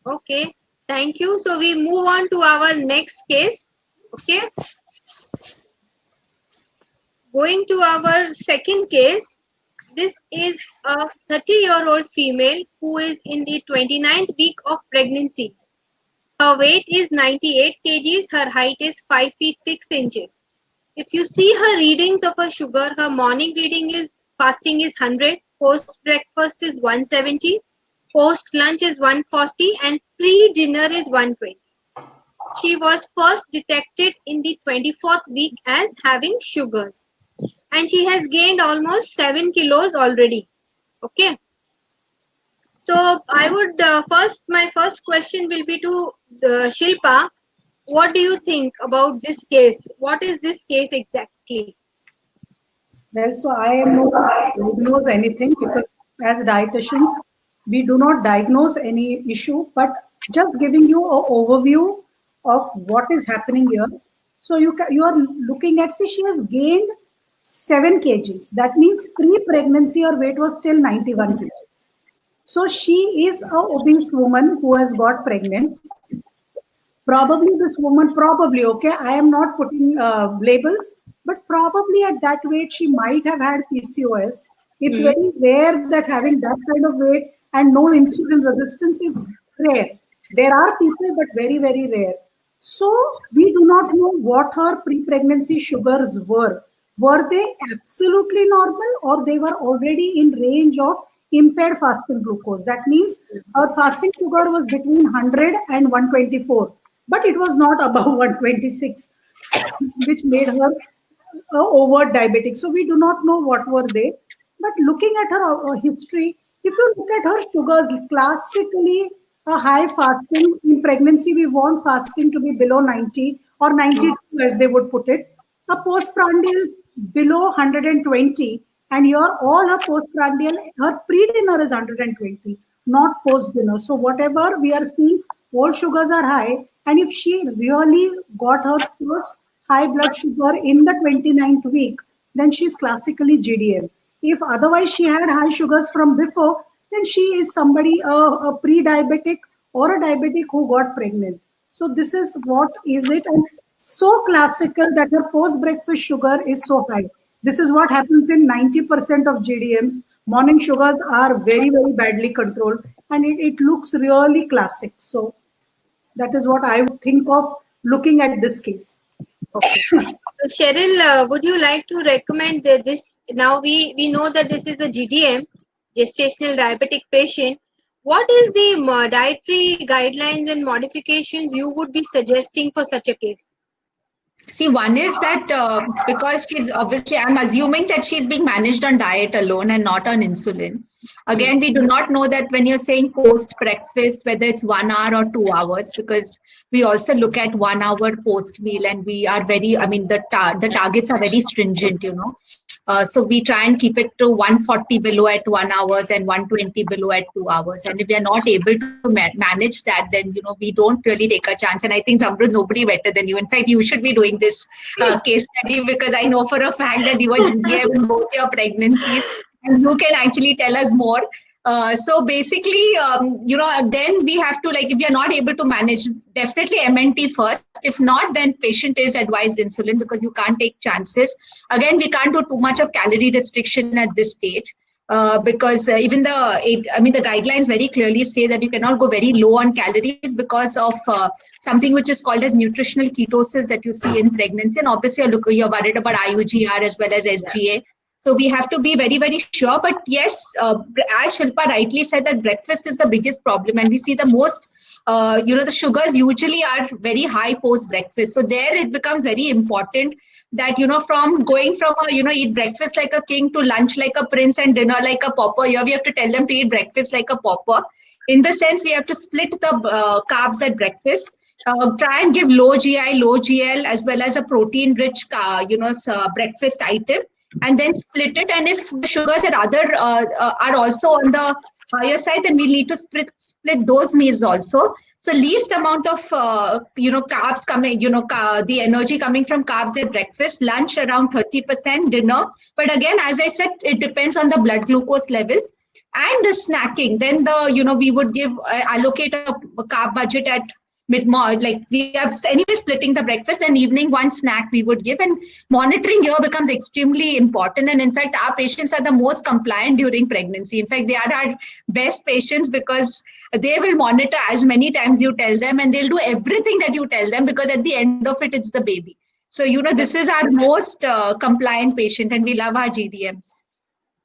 Okay, thank you. So we move on to our next case. Okay. Going to our second case. This is a 30-year-old female who is in the 29th week of pregnancy. Her weight is 98 kgs. Her height is 5 feet 6 inches. If you see her readings of her sugar, her morning reading is fasting is 100, post breakfast is 170, post lunch is 140, and pre dinner is 120. She was first detected in the 24th week as having sugars, and she has gained almost 7 kilos already. Okay. So I would my first question will be to Shilpa. What do you think about this case? What is this case exactly? Well, so I am not diagnose anything, because as dietitians, we do not diagnose any issue, but just giving you an overview of what is happening here. So you are looking at, see, she has gained 7 kgs. That means pre-pregnancy her weight was still 91 kgs. So she is a obese woman who has got pregnant. Probably this woman, okay, I am not putting labels, but probably at that weight she might have had PCOS. It's very rare that having that kind of weight and no insulin resistance is rare. There are people, but very, very rare. So we do not know what her pre-pregnancy sugars were. Were they absolutely normal, or they were already in range of impaired fasting glucose? That means her fasting sugar was between 100 and 124, but it was not above 126, which made her overt diabetic. So we do not know what were they. But looking at her history, if you look at her sugars, classically a high fasting in pregnancy, we want fasting to be below 90 or 92, as they would put it. A postprandial below 120, and here all her postprandial, her pre-dinner is 120, not post-dinner. So whatever we are seeing, all sugars are high. And if she really got her first high blood sugar in the 29th week, then she is classically GDM. If otherwise she had high sugars from before, then she is somebody, a pre-diabetic or a diabetic who got pregnant. So this is what is it. And so classical that her post-breakfast sugar is so high. This is what happens in 90% of GDMs. Morning sugars are very, very badly controlled, and it looks really classic. So that is what I would think of looking at this case. Okay. So Cheryl, would you like to recommend this? Now we know that this is a GDM, gestational diabetic patient. What is the dietary guidelines and modifications you would be suggesting for such a case? See, one is that because she's obviously, I'm assuming that she's being managed on diet alone and not on insulin. Again, we do not know that when you're saying post breakfast, whether it's 1 hour or 2 hours, because we also look at 1 hour post meal, and we are very, I mean, the targets are very stringent, you know. So we try and keep it to 140 below at 1 hours and 120 below at 2 hours. And if we are not able to manage that, then, you know, we don't really take a chance. And I think, Zamrud, nobody better than you. In fact, you should be doing this case study, because I know for a fact that you were GDM in both your pregnancies, and you can actually tell us more. So basically, you know, then we have to, like, if you're not able to manage, definitely MNT first. If not, then patient is advised insulin, because you can't take chances. Again, we can't do too much of calorie restriction at this stage. Because even the guidelines very clearly say that you cannot go very low on calories because of something which is called as nutritional ketosis that you see in pregnancy. And obviously, you're worried about IUGR as well as SGA. So we have to be very, very sure. But yes, as Shilpa rightly said, that breakfast is the biggest problem. And we see the most the sugars usually are very high post breakfast. So there it becomes very important that, from going from eat breakfast like a king to lunch like a prince and dinner like a pauper. Here we have to tell them to eat breakfast like a pauper. In the sense, we have to split the carbs at breakfast. Try and give low GI, low GL, as well as a protein-rich, breakfast item, and then split it. And if the sugars at other are also on the higher side, then we need to split those meals also. So least amount of carbs coming, the energy coming from carbs at breakfast, lunch around 30%, dinner. But again, as I said, it depends on the blood glucose level. And the snacking, then we would give allocate a carb budget at mid-morning. Like we are anyway splitting the breakfast, and evening one snack we would give. And monitoring here becomes extremely important. And in fact, our patients are the most compliant during pregnancy. In fact, they are our best patients because they will monitor as many times you tell them, and they'll do everything that you tell them, because at the end of it, it's the baby. So this is our most compliant patient, and we love our GDMs.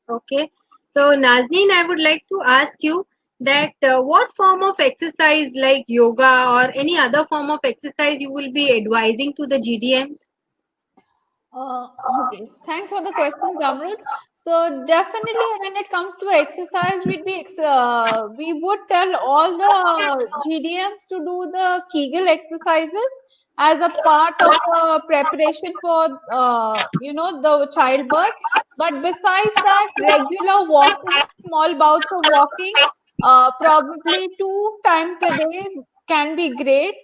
Okay. So Nazneen, I would like to ask you that what form of exercise like yoga or any other form of exercise you will be advising to the GDMs? Okay, thanks for the question, Zamrud. So definitely, when it comes to exercise, we would tell all the GDMs to do the Kegel exercises as a part of preparation for the childbirth. But besides that, regular walking, small bouts of walking, probably 2 times a day can be great.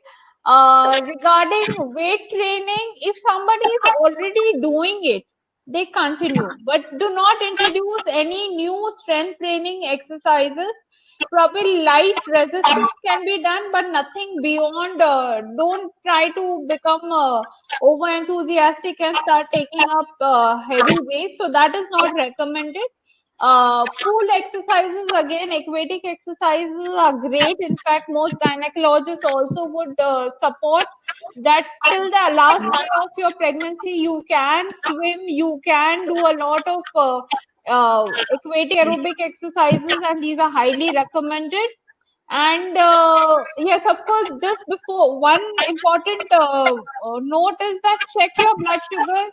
Regarding weight training, if somebody is already doing it, they continue, but do not introduce any new strength training exercises. Probably light resistance can be done, but nothing beyond. Don't try to become over enthusiastic and start taking up heavy weights. So that is not recommended. Pool exercises, again, aquatic exercises are great. In fact, most gynecologists also would support that till the last day of your pregnancy. You can swim, you can do a lot of aquatic aerobic exercises, and these are highly recommended. And yes, of course, just before, one important note is that check your blood sugars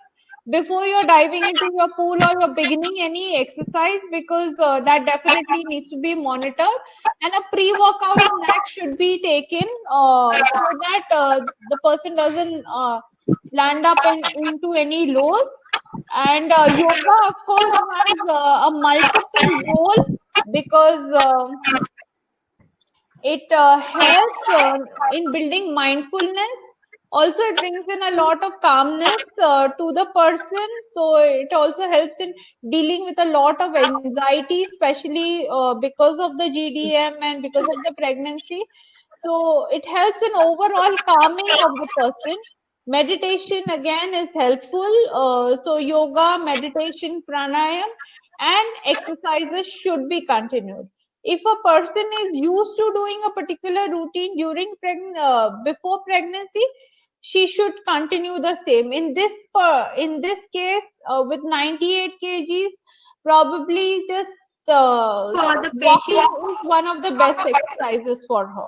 before you're diving into your pool or you're beginning any exercise, because that definitely needs to be monitored. And a pre-workout snack should be taken so that the person doesn't land up into any lows. And yoga, of course, has a multiple role, because it helps in building mindfulness. Also, it brings in a lot of calmness to the person. So it also helps in dealing with a lot of anxiety, especially because of the GDM and because of the pregnancy. So it helps in overall calming of the person. Meditation again is helpful. So yoga, meditation, pranayam, and exercises should be continued. If a person is used to doing a particular routine during before pregnancy, she should continue the same. In this case, with 98 kgs, probably just For the walking patient. is one of the best exercises for her.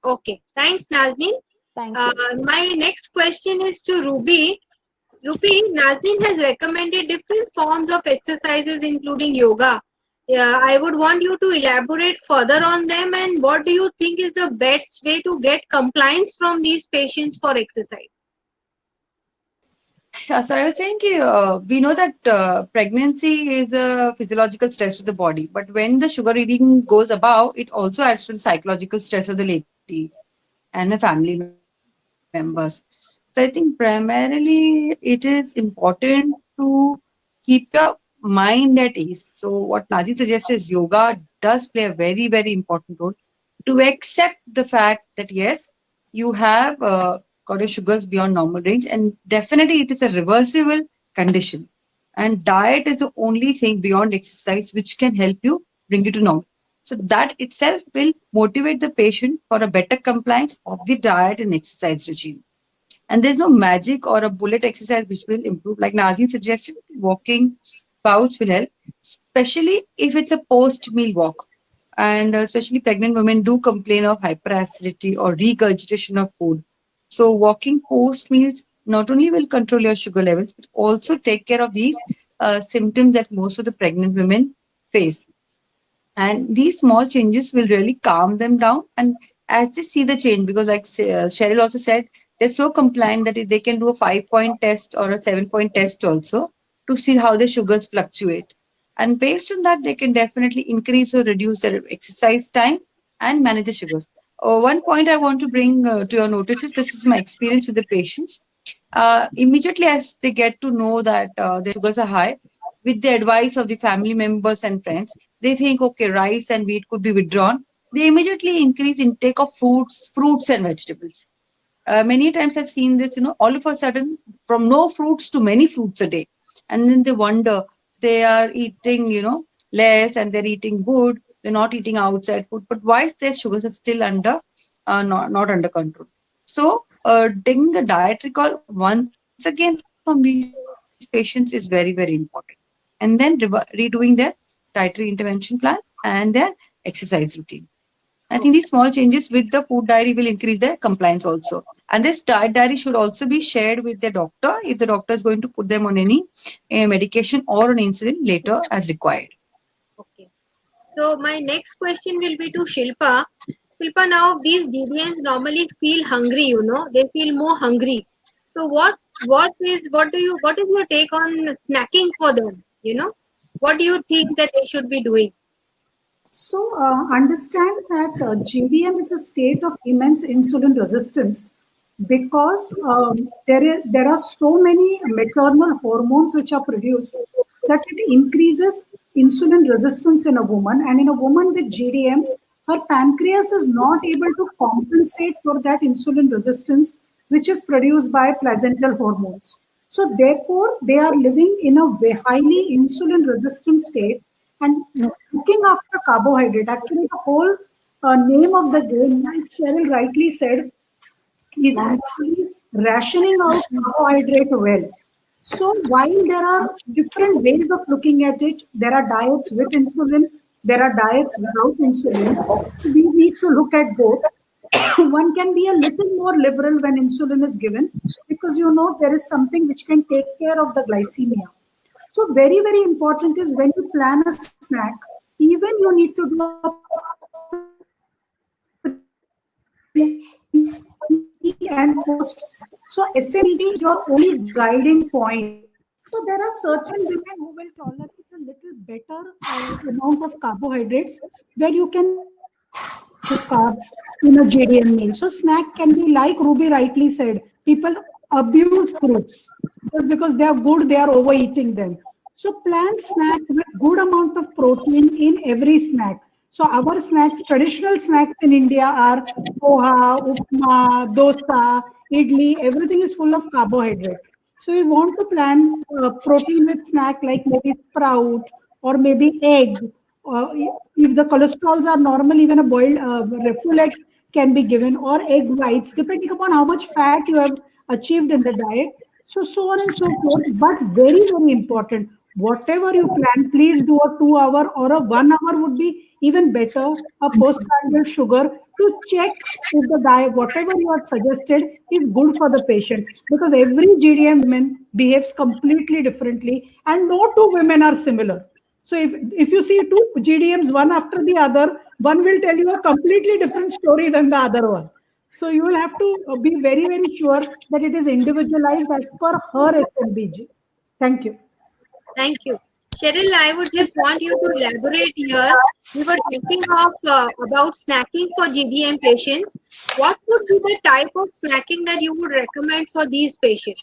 Okay. Thanks, Nazneen. Thank you. My next question is to Ruby. Ruby, Nazneen has recommended different forms of exercises, including yoga. Yeah, I would want you to elaborate further on them, and what do you think is the best way to get compliance from these patients for exercise? Yeah, so I was saying, we know that pregnancy is a physiological stress to the body, but when the sugar reading goes above, it also adds to the psychological stress of the lady and the family members. So I think primarily it is important to keep your mind at ease. So what Nazi suggests is yoga does play a very, very important role to accept the fact that yes, you have got your sugars beyond normal range, and definitely it is a reversible condition. And diet is the only thing beyond exercise which can help you bring you to normal. So that itself will motivate the patient for a better compliance of the diet and exercise regime. And there's no magic or a bullet exercise which will improve. Like Nazin suggested, walking bouts will help, especially if it's a post meal walk. and especially pregnant women do complain of hyperacidity or regurgitation of food. So walking post meals not only will control your sugar levels, but also take care of these symptoms that most of the pregnant women face. And these small changes will really calm them down. And as they see the change, because like Cheryl also said, they're so compliant that they can do a 5-point test or a 7-point test also to see how the sugars fluctuate. And based on that, they can definitely increase or reduce their exercise time and manage the sugars. One point I want to bring to your notice is this is my experience with the patients. Immediately as they get to know that their sugars are high, with the advice of the family members and friends, they think, okay, rice and wheat could be withdrawn. They immediately increase intake of fruits and vegetables. Many times I've seen this, all of a sudden from no fruits to many fruits a day. And then they wonder, they are eating, less and they're eating good. They're not eating outside food. But why is their sugars are still not under control? So taking a diet recall once again from these patients is very, very important. And then redoing their dietary intervention plan and their exercise routine. I think these small changes with the food diary will increase their compliance also. And this diet diary should also be shared with their doctor if the doctor is going to put them on any medication or on insulin later as required. Okay. So my next question will be to Shilpa. Shilpa, now these DDMs normally feel hungry, they feel more hungry. So what is your take on snacking for them? What do you think that they should be doing? So understand that GDM is a state of immense insulin resistance because there are so many maternal hormones which are produced that it increases insulin resistance in a woman. And in a woman with GDM, her pancreas is not able to compensate for that insulin resistance which is produced by placental hormones. So therefore, they are living in a highly insulin resistant state and looking after carbohydrate. Actually, the whole name of the game, like Cheryl rightly said, is actually rationing out carbohydrate well. So while there are different ways of looking at it, there are diets with insulin, there are diets without insulin. We need to look at both. One can be a little more liberal when insulin is given because there is something which can take care of the glycemia. So very, very important is when you plan a snack, even you need to do a and post. So SMBG is your only guiding point. So there are certain women who will tolerate a little better amount of carbohydrates where you can carbs in a JDM meal. So snack can be like Ruby rightly said, people abuse fruits just because they are good, they are overeating them. So plan snack with good amount of protein in every snack. So our snacks, traditional snacks in India are poha, upma, dosa, idli, everything is full of carbohydrate. So we want to plan protein with snack like maybe sprout or maybe egg. If the cholesterols are normal, even a boiled full egg can be given or egg whites, depending upon how much fat you have achieved in the diet. So on and so forth. But very, very important, whatever you plan, please do a 2 hour or a 1 hour would be even better, a postprandial sugar to check if the diet, whatever you have suggested is good for the patient. Because every GDM woman behaves completely differently and no two women are similar. So if you see two GDMs, one after the other, one will tell you a completely different story than the other one. So you will have to be very, very sure that it is individualized as per her SMBG. Thank you. Thank you. Cheryl, I would just want you to elaborate here. We were talking about snacking for GDM patients. What would be the type of snacking that you would recommend for these patients?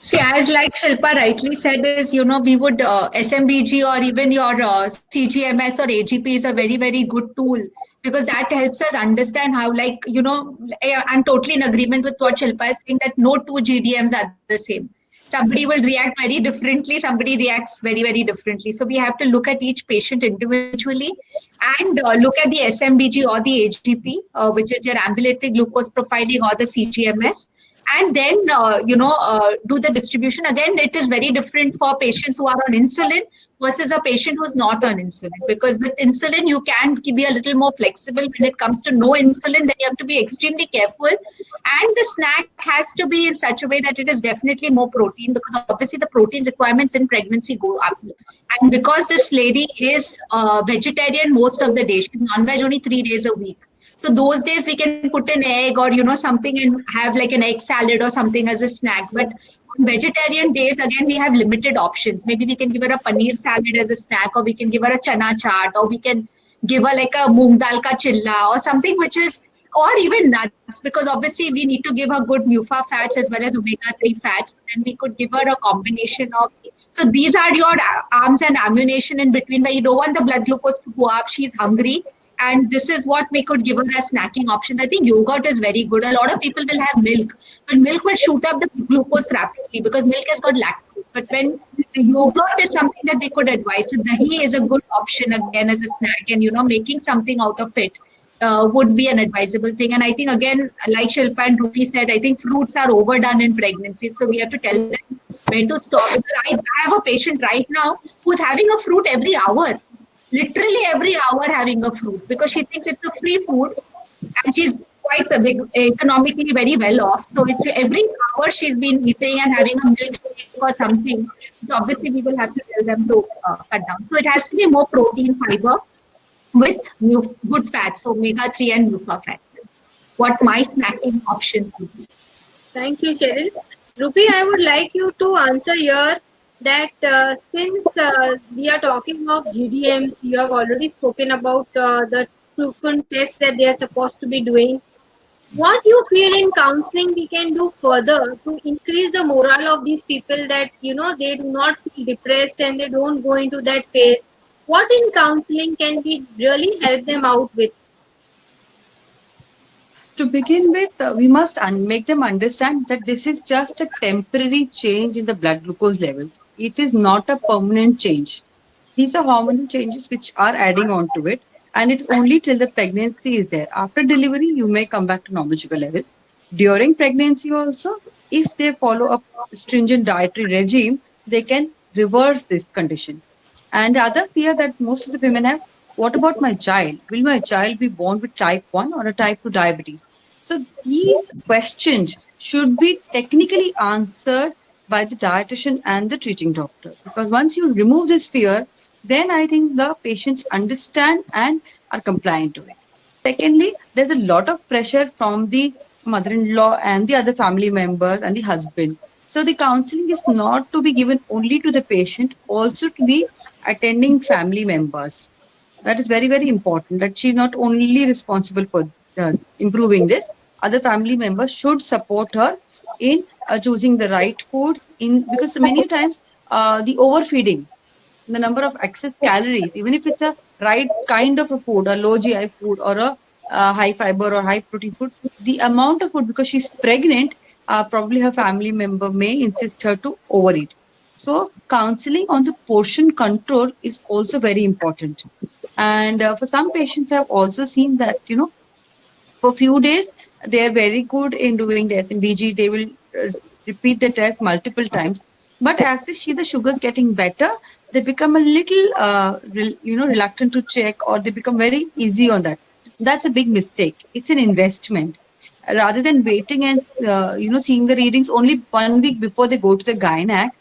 See, as like Shilpa rightly said, is we would SMBG or even your CGMS or AGP is a very, very good tool because that helps us understand how, I'm totally in agreement with what Shilpa is saying that no two GDMs are the same. Somebody will react very differently, somebody reacts very, very differently. So we have to look at each patient individually and look at the SMBG or the AGP, which is your ambulatory glucose profiling or the CGMS, and then do the distribution. Again, it is very different for patients who are on insulin versus a patient who's not on insulin, because with insulin you can be a little more flexible. When it comes to no insulin, then you have to be extremely careful, and the snack has to be in such a way that it is definitely more protein, because obviously the protein requirements in pregnancy go up. And because this lady is vegetarian most of the day, she's non-veg only 3 days a week. So those days we can put an egg or something and have like an egg salad or something as a snack. But on vegetarian days, again, we have limited options. Maybe we can give her a paneer salad as a snack, or we can give her a chana chaat, or we can give her like a moong dal ka chilla or something which is, or even nuts, because obviously we need to give her good MUFA fats as well as omega-3 fats. And we could give her a combination of, so these are your arms and ammunition in between, where you don't want the blood glucose to go up. She's hungry. And this is what we could give her as snacking options. I think yogurt is very good. A lot of people will have milk, but milk will shoot up the glucose rapidly because milk has got lactose. But when the yogurt is something that we could advise, so dahi is a good option again as a snack, and making something out of it would be an advisable thing. And I think again, like Shilpa and Rupi said, I think fruits are overdone in pregnancy, so we have to tell them when to stop. I have a patient right now who's having a fruit every hour. Literally every hour having a fruit, because she thinks it's a free food, and she's quite a big, economically very well off. So it's every hour she's been eating and having a milkshake or something. So obviously we will have to tell them to cut down. So it has to be more protein, fiber with good fats, so omega-3 and MUFA fats. What my snacking options would be. Thank you, Cheryl. Rupi, I would like you to answer here that since we are talking of GDMs, you have already spoken about the frequent tests that they are supposed to be doing. What you feel in counseling we can do further to increase the morale of these people, that they do not feel depressed and they don't go into that phase? What in counseling can we really help them out with? To begin with, we must make them understand that this is just a temporary change in the blood glucose levels. It is not a permanent change. These are hormonal changes which are adding on to it, and it's only till the pregnancy is there. After delivery, you may come back to normal sugar levels. During pregnancy also, if they follow a stringent dietary regime, they can reverse this condition. And the other fear that most of the women have, what about my child? Will my child be born with type 1 or a type 2 diabetes? So these questions should be technically answered by the dietitian and the treating doctor. Because once you remove this fear, then I think the patients understand and are compliant to it. Secondly, there's a lot of pressure from the mother-in-law and the other family members and the husband. So the counseling is not to be given only to the patient, also to the attending family members. That is very, very important, that she's not only responsible for improving this. Other family members should support her in choosing the right foods, because many times the overfeeding, the number of excess calories, even if it's a right kind of a food, a low GI food or a high fiber or high protein food, the amount of food, because she's pregnant, probably her family member may insist her to overeat. So counseling on the portion control is also very important. And for some patients, I've also seen that, for a few days, they are very good in doing the SMBG. They will repeat the test multiple times. But as they see the sugars getting better, they become a little, reluctant to check, or they become very easy on that. That's a big mistake. It's an investment. Rather than waiting and, seeing the readings only 1 week before they go to the gynac,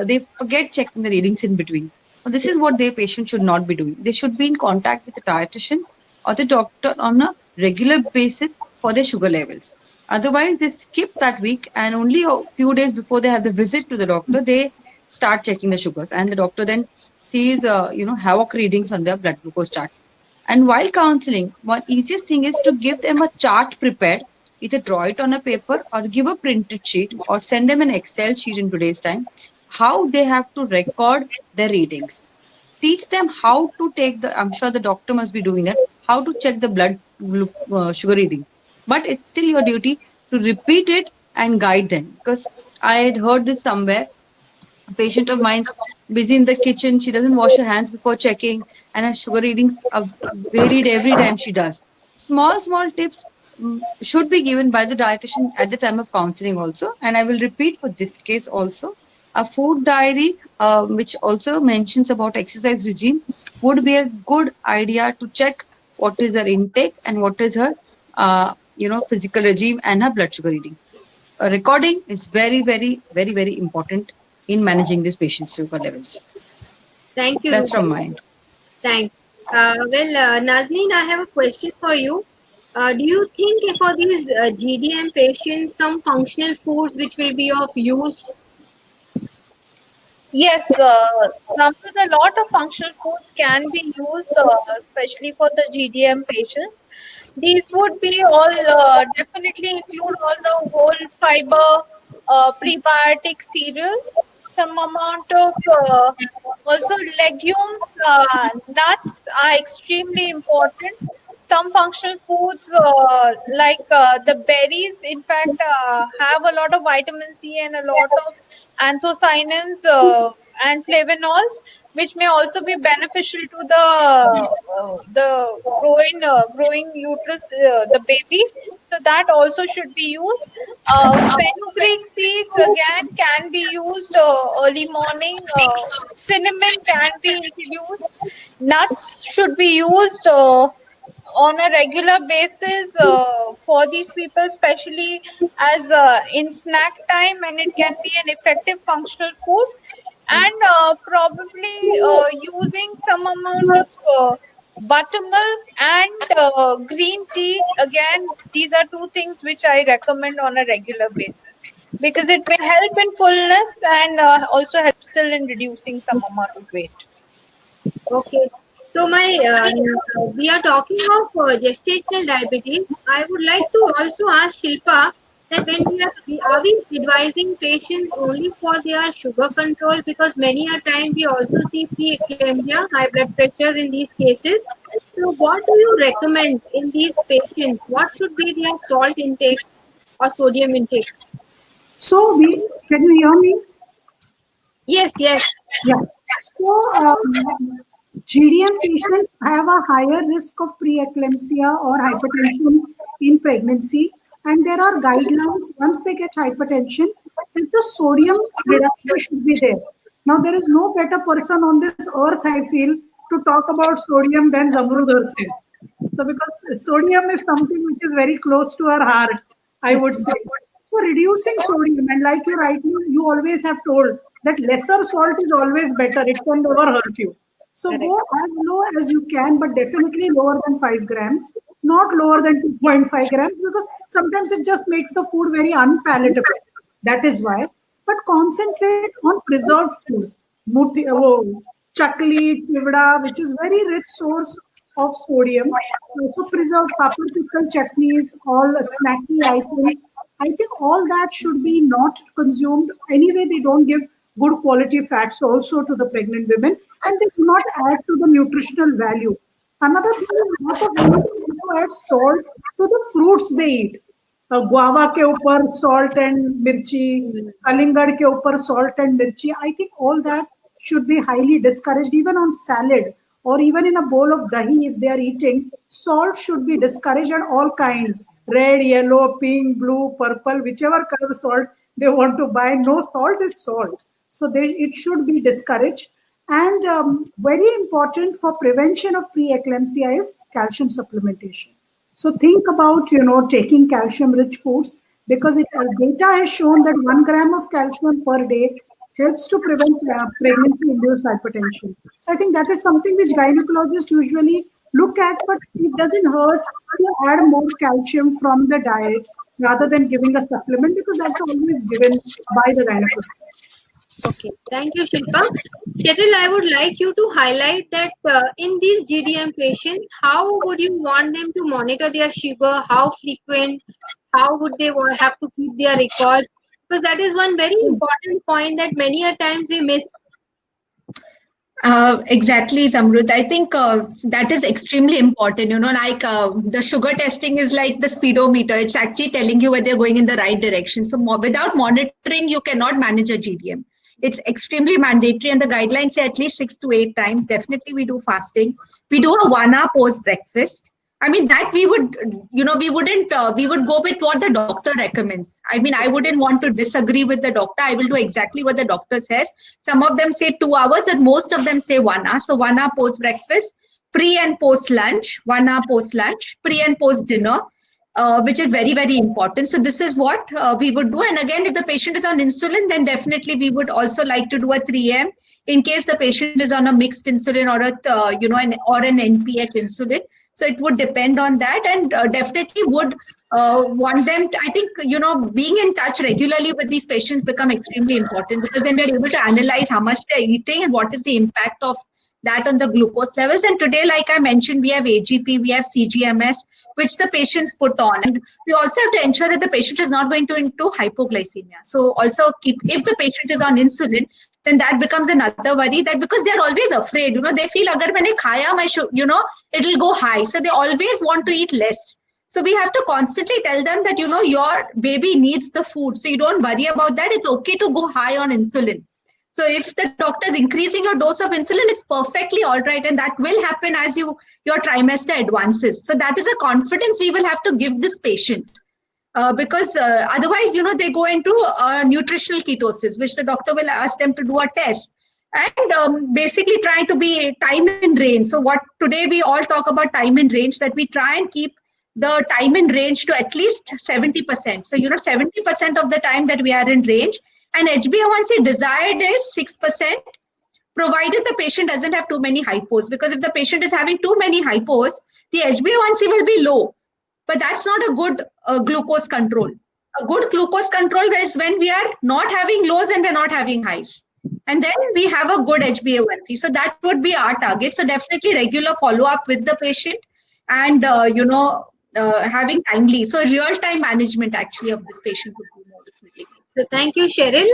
they forget checking the readings in between. Well, this is what their patient should not be doing. They should be in contact with the dietitian or the doctor on a regular basis for their sugar levels. Otherwise, they skip that week, and only a few days before they have the visit to the doctor, they start checking the sugars, and the doctor then sees, havoc readings on their blood glucose chart. And while counseling, one easiest thing is to give them a chart prepared, either draw it on a paper or give a printed sheet or send them an Excel sheet in today's time, how they have to record their readings. Teach them how to take I'm sure the doctor must be doing it, how to check the blood sugar reading. But it's still your duty to repeat it and guide them. Because I had heard this somewhere. A patient of mine, busy in the kitchen, she doesn't wash her hands before checking, and her sugar readings are varied every time she does. Small tips should be given by the dietitian at the time of counseling also. And I will repeat for this case also, a food diary, which also mentions about exercise regime, would be a good idea to check what is her intake and what is her, physical regime and her blood sugar readings. A recording is very, very, very, very important in managing this patient's sugar levels. Thank you. That's from my end. Thanks. Nazneen, I have a question for you. Do you think for these GDM patients, some functional foods which will be of use? Yes, Namrata, a lot of functional foods can be used, especially for the GDM patients. These would be all definitely include all the whole fiber, prebiotic cereals, some amount of also legumes, nuts are extremely important. Some functional foods like the berries, in fact, have a lot of vitamin C and a lot of anthocyanins and flavonols, which may also be beneficial to the growing uterus, the baby. So that also should be used. Fenugreek seeds again can be used early morning. Cinnamon can be introduced. Nuts should be used on a regular basis for these people, especially as in snack time, and it can be an effective functional food. And probably using some amount of buttermilk and green tea. Again, these are two things which I recommend on a regular basis because it may help in fullness and also help still in reducing some amount of weight. Okay. So we are talking of gestational diabetes. I would like to also ask Shilpa that when are we advising patients only for their sugar control, because many a time we also see preeclampsia, high blood pressures in these cases. So what do you recommend in these patients? What should be their salt intake or sodium intake? So can you hear me? Yes, yes. Yeah. So GDM patients have a higher risk of preeclampsia or hypertension in pregnancy, and there are guidelines once they get hypertension that the sodium reduction should be there. Now, there is no better person on this earth, I feel, to talk about sodium than Zamrud herself. So, because sodium is something which is very close to our heart, I would say. So, reducing sodium, and like you always have told that lesser salt is always better. It can never hurt you. So, go as low as you can, but definitely lower than 5 grams, not lower than 2.5 grams, because sometimes it just makes the food very unpalatable. That is why. But concentrate on preserved foods. Chakli, chivda, which is very rich source of sodium. Also preserved papad pickle chutneys, all snacky items. I think all that should be not consumed. Anyway, they don't give good quality fats also to the pregnant women, and they do not add to the nutritional value. Another thing is lot of women also add salt to the fruits they eat. Guava के ऊपर salt and mirchi, कलिंगड़ के ऊपर salt and mirchi. I think all that should be highly discouraged, even on salad or even in a bowl of dahi. If they are eating, salt should be discouraged at all kinds: red, yellow, pink, blue, purple, whichever color salt they want to buy. No, salt is salt, so it should be discouraged. And very important for prevention of preeclampsia is calcium supplementation. So think about, taking calcium-rich foods, because data has shown that 1 gram of calcium per day helps to prevent pregnancy-induced hypertension. So I think that is something which gynecologists usually look at, but it doesn't hurt to add more calcium from the diet rather than giving a supplement, because that's always given by the gynecologist. Okay, thank you, Shilpa. Shetil, I would like you to highlight that in these GDM patients, how would you want them to monitor their sugar? How frequent? How would they have to keep their records? Because that is one very important point that many a times we miss. Exactly, Samrut. I think that is extremely important. The sugar testing is like the speedometer. It's actually telling you whether you're going in the right direction. So without monitoring, you cannot manage a GDM. It's extremely mandatory, and the guidelines say at least 6 to 8 times. Definitely, we do fasting. We do a 1 hour post breakfast. I mean, that we would, we wouldn't, we would go with what the doctor recommends. I mean, I wouldn't want to disagree with the doctor. I will do exactly what the doctor says. Some of them say 2 hours, and most of them say 1 hour. So 1 hour post breakfast, pre and post lunch, 1 hour post lunch, pre and post dinner, which is very, very important. So this is what we would do. And again, if the patient is on insulin, then definitely we would also like to do a 3M in case the patient is on a mixed insulin or an NPH insulin. So it would depend on that, and definitely would want them. I think being in touch regularly with these patients become extremely important, because then we're able to analyze how much they're eating and what is the impact of that on the glucose levels. And today, like I mentioned, we have AGP, we have CGMS, which the patients put on, and we also have to ensure that the patient is not going into hypoglycemia. So also if the patient is on insulin, then that becomes another worry, that because they're always afraid, they feel agar maine khaya, it'll go high. So they always want to eat less. So we have to constantly tell them that, your baby needs the food. So you don't worry about that. It's okay to go high on insulin. So if the doctor is increasing your dose of insulin, it's perfectly all right. And that will happen as your trimester advances. So that is a confidence we will have to give this patient. Because otherwise, they go into nutritional ketosis, which the doctor will ask them to do a test. And basically try to be time in range. So what today we all talk about time in range, that we try and keep the time in range to at least 70%. So, 70% of the time that we are in range. And HbA1c desired is 6%, provided the patient doesn't have too many hypos. Because if the patient is having too many hypos, the HbA1c will be low. But that's not a good glucose control. A good glucose control is when we are not having lows and we're not having highs. And then we have a good HbA1c. So that would be our target. So definitely regular follow-up with the patient, and, having timely. So real-time management actually of this patient would be more definitely. So thank you, Cheryl.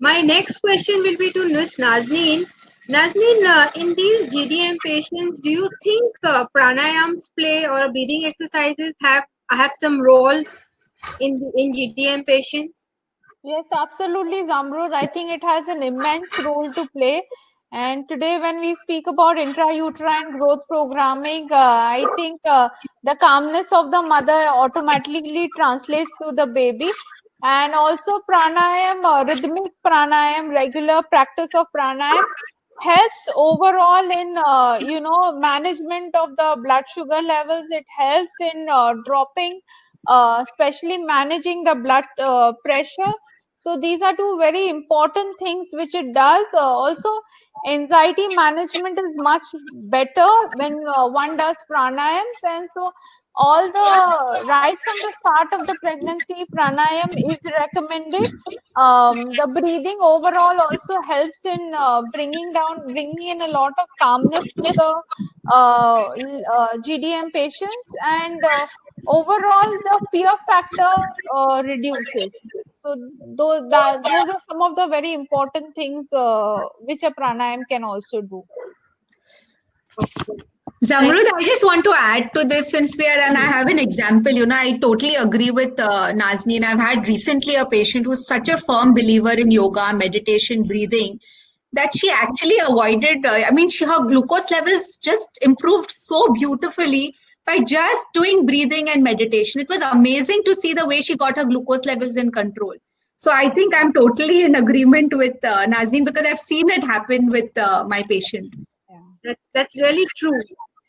My next question will be to Ms. Nazneen. Nazneen, in these GDM patients, do you think pranayams play or breathing exercises have some role in GDM patients? Yes, absolutely, Zamrud. I think it has an immense role to play. And today, when we speak about intrauterine growth programming, I think the calmness of the mother automatically translates to the baby. And also, pranayam, rhythmic pranayam, regular practice of pranayam helps overall in management of the blood sugar levels. It helps in dropping, especially managing the blood pressure. So these are two very important things which it does. Also, anxiety management is much better when one does pranayams. And so all the right from the start of the pregnancy, pranayam is recommended. The breathing overall also helps in bringing in a lot of calmness to the GDM patients, and overall the fear factor reduces. So those are some of the very important things which a pranayam can also do. Zamrud, I just want to add to this, since and I have an example, I totally agree with Nazneen. I've had recently a patient who's such a firm believer in yoga, meditation, breathing, that she actually avoided, her glucose levels just improved so beautifully by just doing breathing and meditation. It was amazing to see the way she got her glucose levels in control. So I think I'm totally in agreement with Nazneen, because I've seen it happen with my patient. That's really true.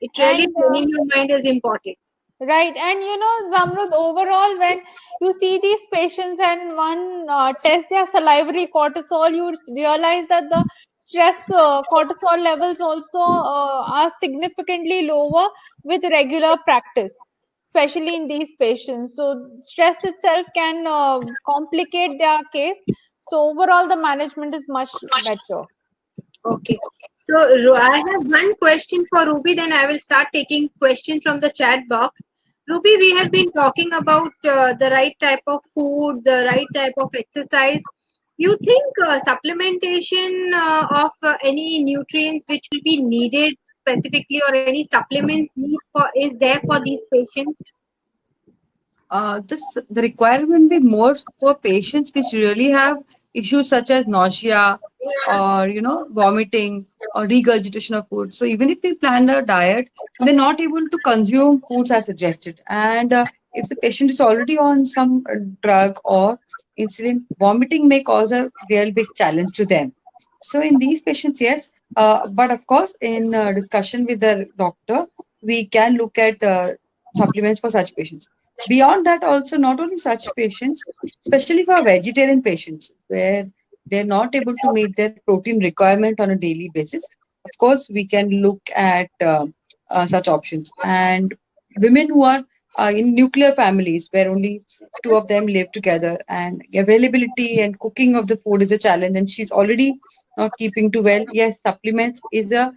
It really training your mind is important. Right. And Zamrud, overall, when you see these patients and one tests their salivary cortisol, you realize that the stress cortisol levels also are significantly lower with regular practice, especially in these patients. So stress itself can complicate their case. So overall, the management is much better. Okay. So I have one question for Ruby, then I will start taking questions from the chat box. Ruby, we have been talking about the right type of food, the right type of exercise. You think supplementation of any nutrients which will be needed specifically, or any supplements is there for these patients? The requirement be more for patients which really have issues such as nausea, or vomiting or regurgitation of food. So even if we plan a diet, they're not able to consume foods as suggested. And if the patient is already on some drug or insulin, vomiting may cause a real big challenge to them. So in these patients, yes, but of course, in discussion with the doctor, we can look at supplements for such patients. Beyond that, also not only such patients, especially for vegetarian patients, where they're not able to meet their protein requirement on a daily basis. Of course, we can look at such options. And women who are in nuclear families where only two of them live together and availability and cooking of the food is a challenge, and she's already not keeping too well, yes, supplements is a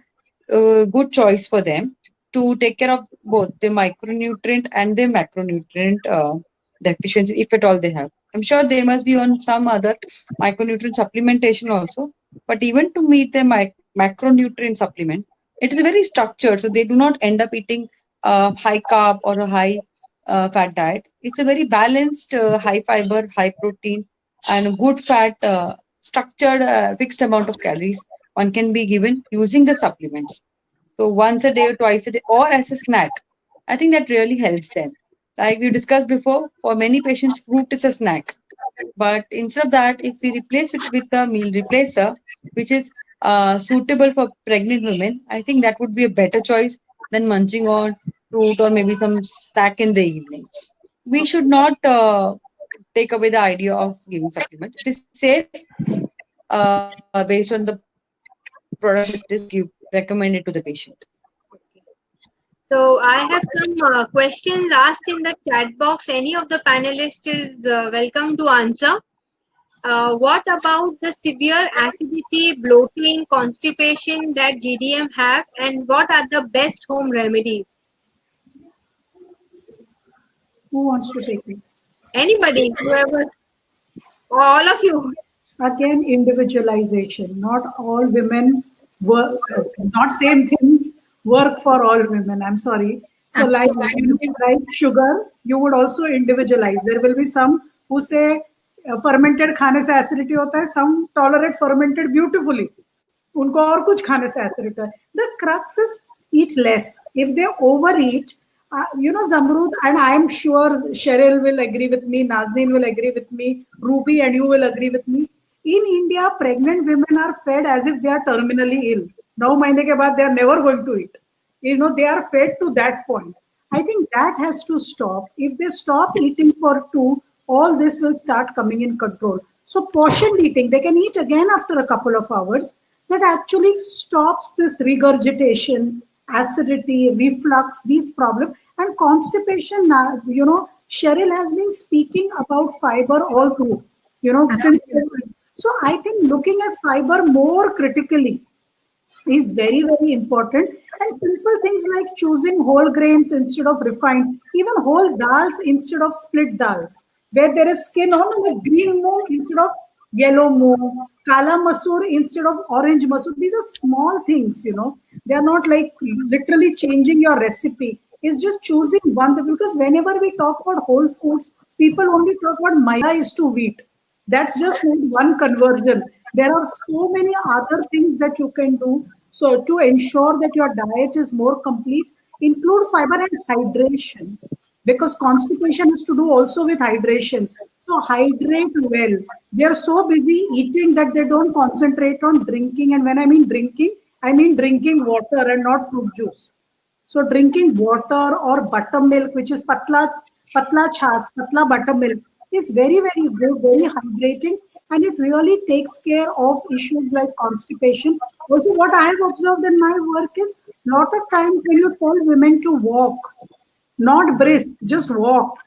good choice for them to take care of both the micronutrient and the macronutrient deficiency, if at all they have. I'm sure they must be on some other micronutrient supplementation also, but even to meet the macronutrient supplement, it is very structured, so they do not end up eating high carb or a high fat diet. It's a very balanced, high fiber, high protein, and a good fat, structured, fixed amount of calories one can be given using the supplements. So once a day or twice a day, or as a snack. I think that really helps them. Like we discussed before, for many patients, fruit is a snack. But instead of that, if we replace it with a meal replacer, which is suitable for pregnant women, I think that would be a better choice than munching on fruit or maybe some snack in the evening. We should not take away the idea of giving supplements. It is safe based on the product that is recommended to the patient. So I have some questions asked in the chat box. Any of the panelists is welcome to answer. What about the severe acidity, bloating, constipation that GDM have, and what are the best home remedies? Who wants to take it? Anybody, whoever, all of you. Again, individualization. Not all women work, not same things work for all women. I'm sorry. So, like sugar, you would also individualize. There will be some who say fermented खाने से acidity होता है. Some tolerate fermented beautifully. उनको और कुछ खाने से acidity है. The crux is eat less. If they overeat, Zamrud, and I'm sure Cheryl will agree with me, Nazneen will agree with me, Ruby and you will agree with me. In India, pregnant women are fed as if they are terminally ill. 9 mahine ke baad, they are never going to eat. They are fed to that point. I think that has to stop. If they stop eating for 2, all this will start coming in control. So portion eating, they can eat again after a couple of hours. That actually stops this regurgitation, acidity, reflux, these problems. And constipation, Cheryl has been speaking about fiber all through, since. So I think looking at fiber more critically is very, very important. And simple things like choosing whole grains instead of refined, even whole dals instead of split dals, where there is skin on the green moong instead of yellow moong, kala masoor instead of orange masoor. These are small things, They are not like literally changing your recipe. It's just choosing one, because whenever we talk about whole foods, people only talk about maida is to wheat. That's just one conversion. There are so many other things that you can do. So to ensure that your diet is more complete, include fiber and hydration, because constipation has to do also with hydration. So hydrate well. They are so busy eating that they don't concentrate on drinking. And when I mean drinking water and not fruit juice. So drinking water or buttermilk, which is patla chas, patla buttermilk, is very, very good, very hydrating, and it really takes care of issues like constipation. Also, what I have observed in my work is a lot of times when you tell women to walk, not brisk, just walk,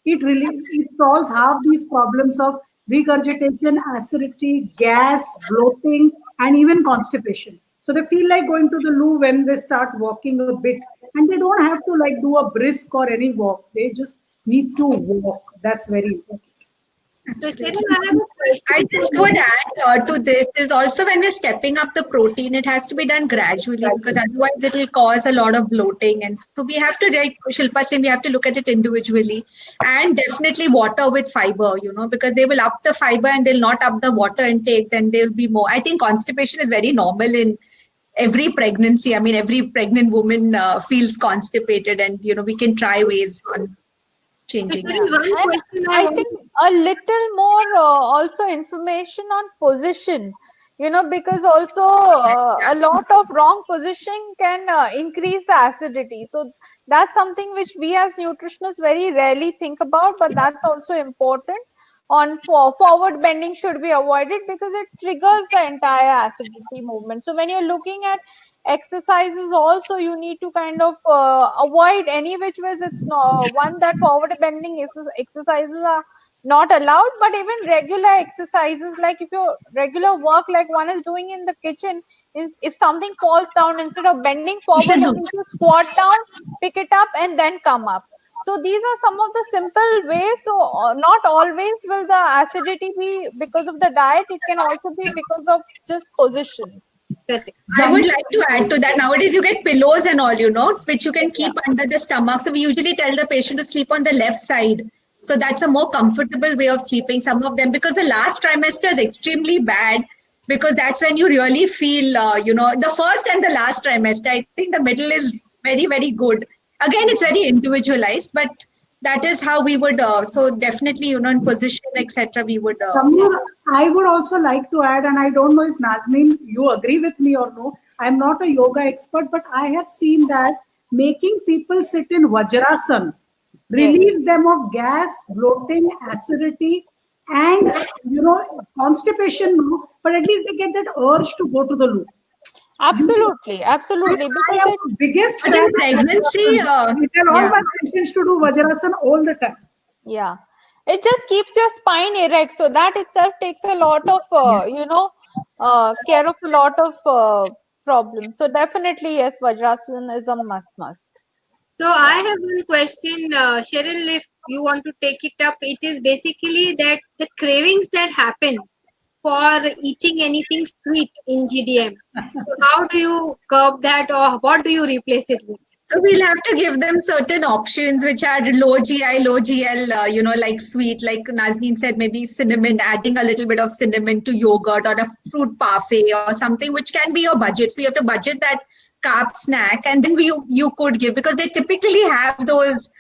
it solves half these problems of regurgitation, acidity, gas, bloating, and even constipation. So they feel like going to the loo when they start walking a bit, and they don't have to like do a brisk or any walk. They just need to walk. That's very important. So Chetan, I have a question. I just would add to this is also when we're stepping up the protein, it has to be done gradually because otherwise it will cause a lot of bloating. And so we have to, like Shilpa saying, we have to look at it individually and definitely water with fiber, because they will up the fiber and they'll not up the water intake, then there'll be more. I think constipation is very normal in every pregnancy. I mean, every pregnant woman feels constipated and, we can try ways on changing There that. is one And question I want think a little more also information on position, because also a lot of wrong positioning can increase the acidity. So that's something which we as nutritionists very rarely think about, but that's also important. On forward bending should be avoided because it triggers the entire acidity movement. So when you're looking at exercises also, you need to kind of avoid any which ways. It's no one that forward bending exercises are not allowed, but even regular exercises, like if your regular work like one is doing in the kitchen, if something falls down, instead of bending forward, you need to squat down, pick it up and then come up. So these are some of the simple ways. So not always will the acidity be because of the diet, it can also be because of just positions. correct. I would like to add to that. Nowadays, you get pillows and all, which you can keep under the stomach. So we usually tell the patient to sleep on the left side. So that's a more comfortable way of sleeping. Some of them, because the last trimester is extremely bad, because that's when you really feel, the first and the last trimester. I think the middle is very, very good. Again, it's very individualized, but that is how we would. So definitely, in position, etc. We would. Samir, I would also like to add, and I don't know if Nazneen, you agree with me or no. I'm not a yoga expert, but I have seen that making people sit in Vajrasan relieves them of gas, bloating, acidity, and constipation. No, but at least they get that urge to go to the loo. Absolutely, I because am it, the biggest But fan. in pregnancy, I tell all my patients to do Vajrasan all the time. yeah, it just keeps your spine erect, so that itself takes a lot of care of a lot of problems. So definitely yes, Vajrasan is a must. So I have one question, Cheryl, if you want to take it up, it is basically that the cravings that happen for eating anything sweet in GDM. So how do you curb that, or what do you replace it with? so we'll have to give them certain options which are low GI, low GL, like sweet, like Nazneen said, maybe cinnamon, adding a little bit of cinnamon to yogurt or a fruit parfait or something which can be your budget. So you have to budget that carb snack, and then you could give, because they typically have those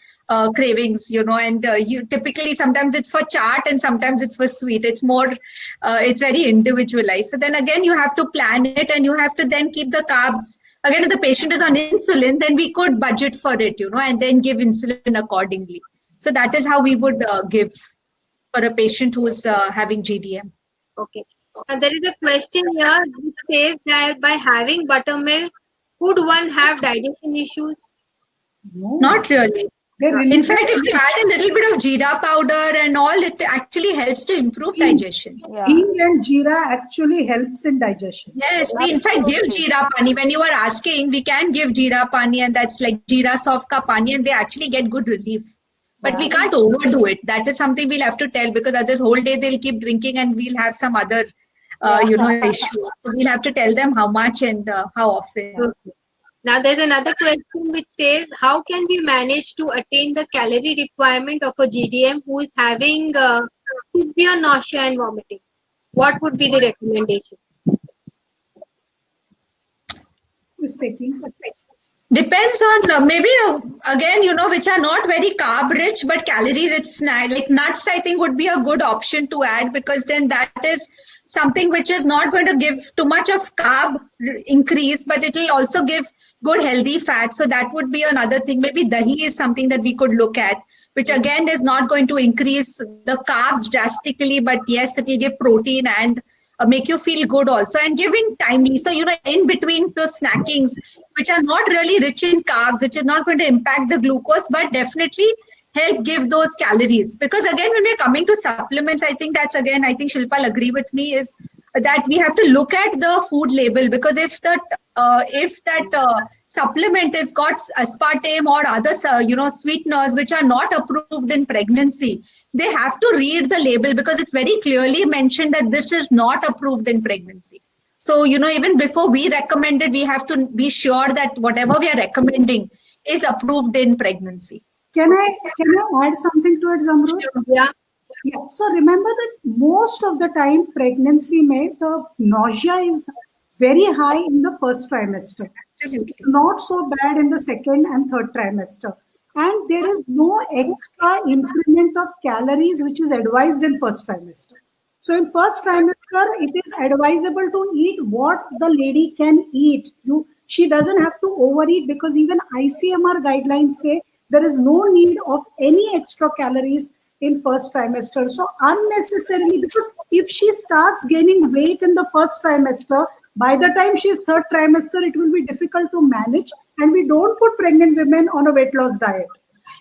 cravings, and you typically, sometimes it's for chaat and sometimes it's for sweet. It's more, it's very individualized. So then again, you have to plan it, and you have to then keep the carbs. Again, if the patient is on insulin, then we could budget for it, and then give insulin accordingly. So that is how we would give for a patient who is having GDM. Okay. And there is a question here which says that by having buttermilk, could one have digestion issues? No, Not really. they relieve In fact, if you add a little bit of jeera powder and all, it actually helps to improve digestion. Yeah. Hing and jeera actually helps in digestion. Yes, we in fact give jeera pani. When you are asking, we can give jeera pani, and that's like jeera soft ka pani, and they actually get good relief. But we can't overdo it. That is something we'll have to tell, because others whole day they'll keep drinking, and we'll have some other, issue. So we'll have to tell them how much and how often. Okay. Now there's another question which says, how can we manage to attain the calorie requirement of a GDM who is having severe nausea and vomiting? What would be the recommendation? Is taking. Depends on maybe again, which are not very carb rich but calorie rich snack, like nuts. I think would be a good option to add, because then that is something which is not going to give too much of carb increase, but it will also give good healthy fat. So that would be another thing. Maybe dahi is something that we could look at, which again is not going to increase the carbs drastically, but yes, it will give protein and make you feel good also, and giving timely. So, in between the snackings, which are not really rich in carbs, which is not going to impact the glucose, but definitely help give those calories. Because again, when we're coming to supplements, I think that's, again, I think Shilpa will agree with me, is that we have to look at the food label, because if that supplement has got aspartame or other, sweeteners which are not approved in pregnancy, they have to read the label because it's very clearly mentioned that this is not approved in pregnancy. So, even before we recommend it, we have to be sure that whatever we are recommending is approved in pregnancy. Can I add something to it, Zamrud? Yeah. Yeah. So remember that most of the time pregnancy the nausea is very high in the first trimester. Absolutely. It's not so bad in the second and third trimester. And there is no extra increment of calories which is advised in first trimester. So in first trimester, it is advisable to eat what the lady can eat. She doesn't have to overeat because even ICMR guidelines say there is no need of any extra calories in first trimester. So unnecessarily, because if she starts gaining weight in the first trimester, by the time she's third trimester, it will be difficult to manage. And we don't put pregnant women on a weight loss diet.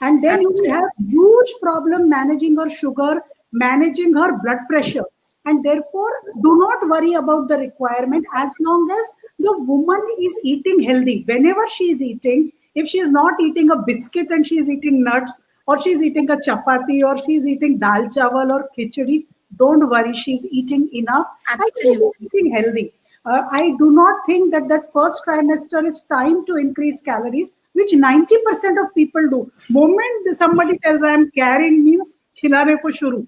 And then you will have huge problem managing her sugar, managing her blood pressure. And therefore, do not worry about the requirement as long as the woman is eating healthy. Whenever she is eating, if she is not eating a biscuit and she is eating nuts, or she is eating a chapati, or she is eating dal chawal or khichdi, don't worry, she is eating enough. Absolutely. And she is eating healthy. I do not think that first trimester is time to increase calories, which 90% of people do. Moment somebody tells I am carrying means khilane ko shuru,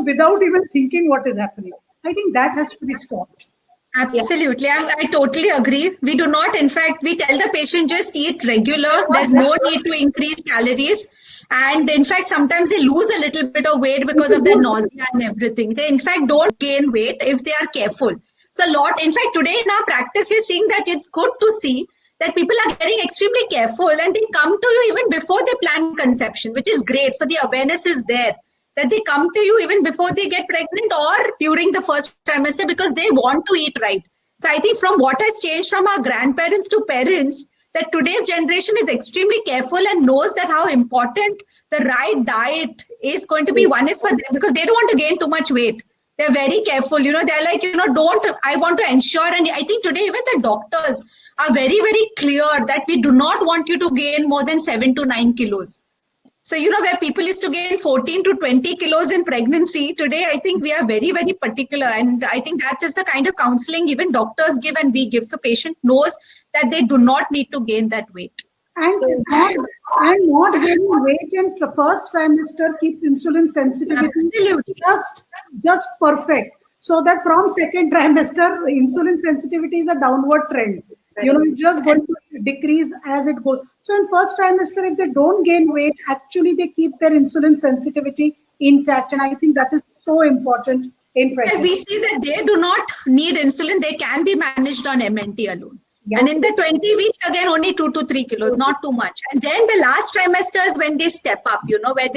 without even thinking what is happening. I think that has to be stopped. Absolutely. I totally agree. We do not, in fact, we tell the patient just eat regular. There's no need to increase calories. And in fact, sometimes they lose a little bit of weight because of their nausea and everything. They, in fact, don't gain weight if they are careful. So in fact, today in our practice, we're seeing that it's good to see that people are getting extremely careful and they come to you even before they plan conception, which is great. So the awareness is there that they come to you even before they get pregnant or during the first trimester because they want to eat right. So I think from what has changed from our grandparents to parents, that today's generation is extremely careful and knows that how important the right diet is going to be. One is for them because they don't want to gain too much weight. They're very careful, they're like, I want to ensure. And I think today even the doctors are very, very clear that we do not want you to gain more than 7 to 9 kilos. So, where people used to gain 14 to 20 kilos in pregnancy, today I think we are very, very particular. And I think that is the kind of counseling even doctors give and we give. So patient knows that they do not need to gain that weight. And not gaining weight in the first trimester keeps insulin sensitivity just perfect. So that from second trimester, insulin sensitivity is a downward trend. It's just going to decrease as it goes. So in first trimester, if they don't gain weight, actually they keep their insulin sensitivity intact. And I think that is so important in pregnancy. We see that they do not need insulin. They can be managed on MNT alone. Yeah. And in the 20 weeks, again, only 2 to 3 kilos, not too much. And then the last trimester is when they step up, where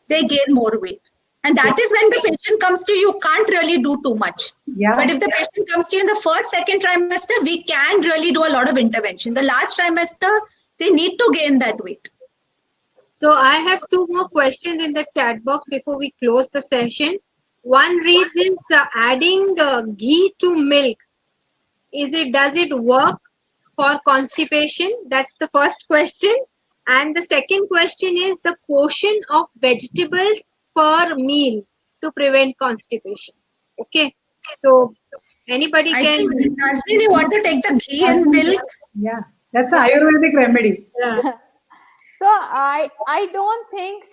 they gain more weight. And that is when the patient comes to you, can't really do too much. Yeah. But if the patient comes to you in the first, second trimester, we can really do a lot of intervention. The last trimester, they need to gain that weight. So I have 2 more questions in the chat box before we close the session. One reads is adding ghee to milk. Does it work for constipation? That's the first question. And the second question is the portion of vegetables per meal to prevent constipation. Okay. So anybody can. Nazmi, you want to take the ghee and milk? Yeah, that's an Ayurvedic remedy. Yeah. So I don't think,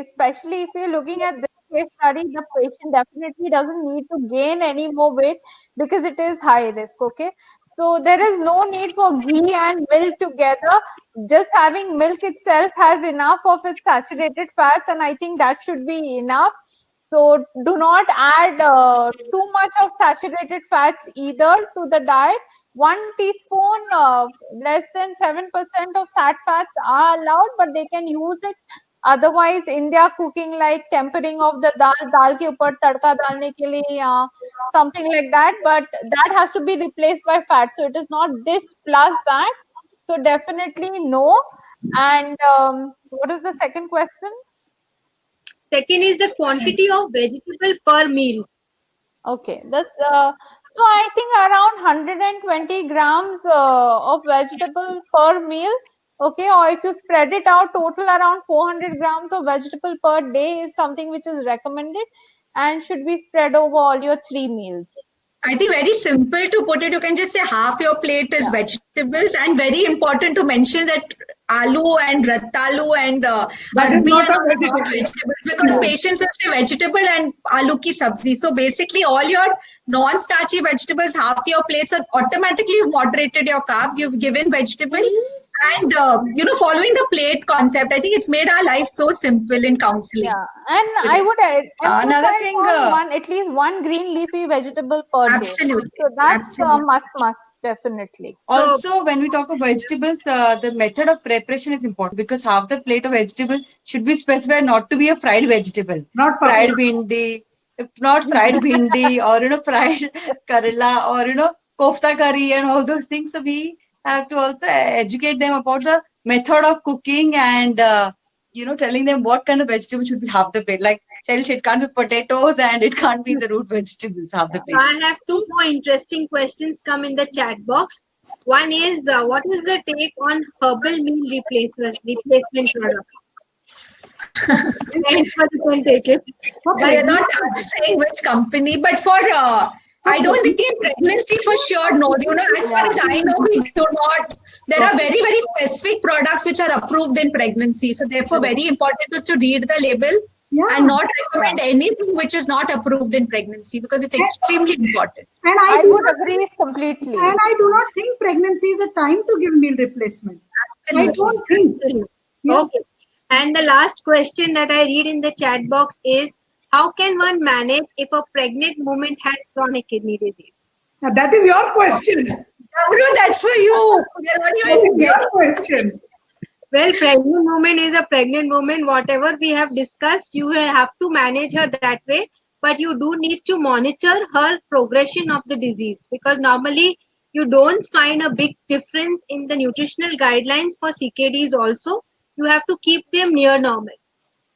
especially if you're looking at this case study, the patient definitely doesn't need to gain any more weight because it is high risk. Okay. So there is no need for ghee and milk together. Just having milk itself has enough of its saturated fats, and I think that should be enough. So do not add too much of saturated fats either to the diet. 1 teaspoon, less than 7% of sat fats are allowed, but they can use it. Otherwise, in their cooking, like tempering of the dal ke upar tadka dalne ke liye, something like that. But that has to be replaced by fat. So it is not this plus that. So definitely no. And what is the second question? Second is the quantity of vegetable per meal. Okay, So I think around 120 grams of vegetable per meal. Okay, or if you spread it out, total around 400 grams of vegetable per day is something which is recommended and should be spread over all your 3 meals. I think very simple to put it. You can just say half your plate is vegetables, and very important to mention that aloo and rattalu and That is arbi not and a all are not vegetable. vegetables, because patients will say vegetable and aloo ki sabzi. So basically, all your non-starchy vegetables, half your plates, are automatically you've moderated your carbs. You've given vegetable, and following the plate concept. I think it's made our life so simple in counseling. Yeah, and I would Another emphasize thing, on at least one green leafy vegetable per day. Absolutely, So that's a absolutely. must, definitely. also when we talk of vegetables, the method of preparation is important because half the plate of vegetable should be specified not to be a fried vegetable. Not Fried papaya. bhindi, if not fried bhindi or fried karela or kofta curry and all those things. So we have to also educate them about the method of cooking and telling them what kind of vegetable should be half the plate. Like Cheryl said, it can't be potatoes and it can't be the root vegetables half the So plate. I have two more interesting questions come in the chat box. One is, what is the take on herbal meal replacement products? Thanks for you can take it. We are not saying which company, but for I don't think in pregnancy for sure. No, as far as I know, we do not. There are very, very specific products which are approved in pregnancy. So therefore, very important is to read the label and not recommend anything which is not approved in pregnancy, because it's extremely important. And I do would not agree think- completely. And I do not think pregnancy is a time to give meal replacement. I don't think. Absolutely. Yeah. Okay. And the last question that I read in the chat box is, how can one manage if a pregnant woman has chronic kidney disease? Now, that is your question. Gabru, that's for you. We are not That even is your question. Well, pregnant woman is a pregnant woman. Whatever we have discussed, you will have to manage her that way. But you do need to monitor her progression of the disease, because normally you don't find a big difference in the nutritional guidelines for CKDs also. You have to keep them near normal.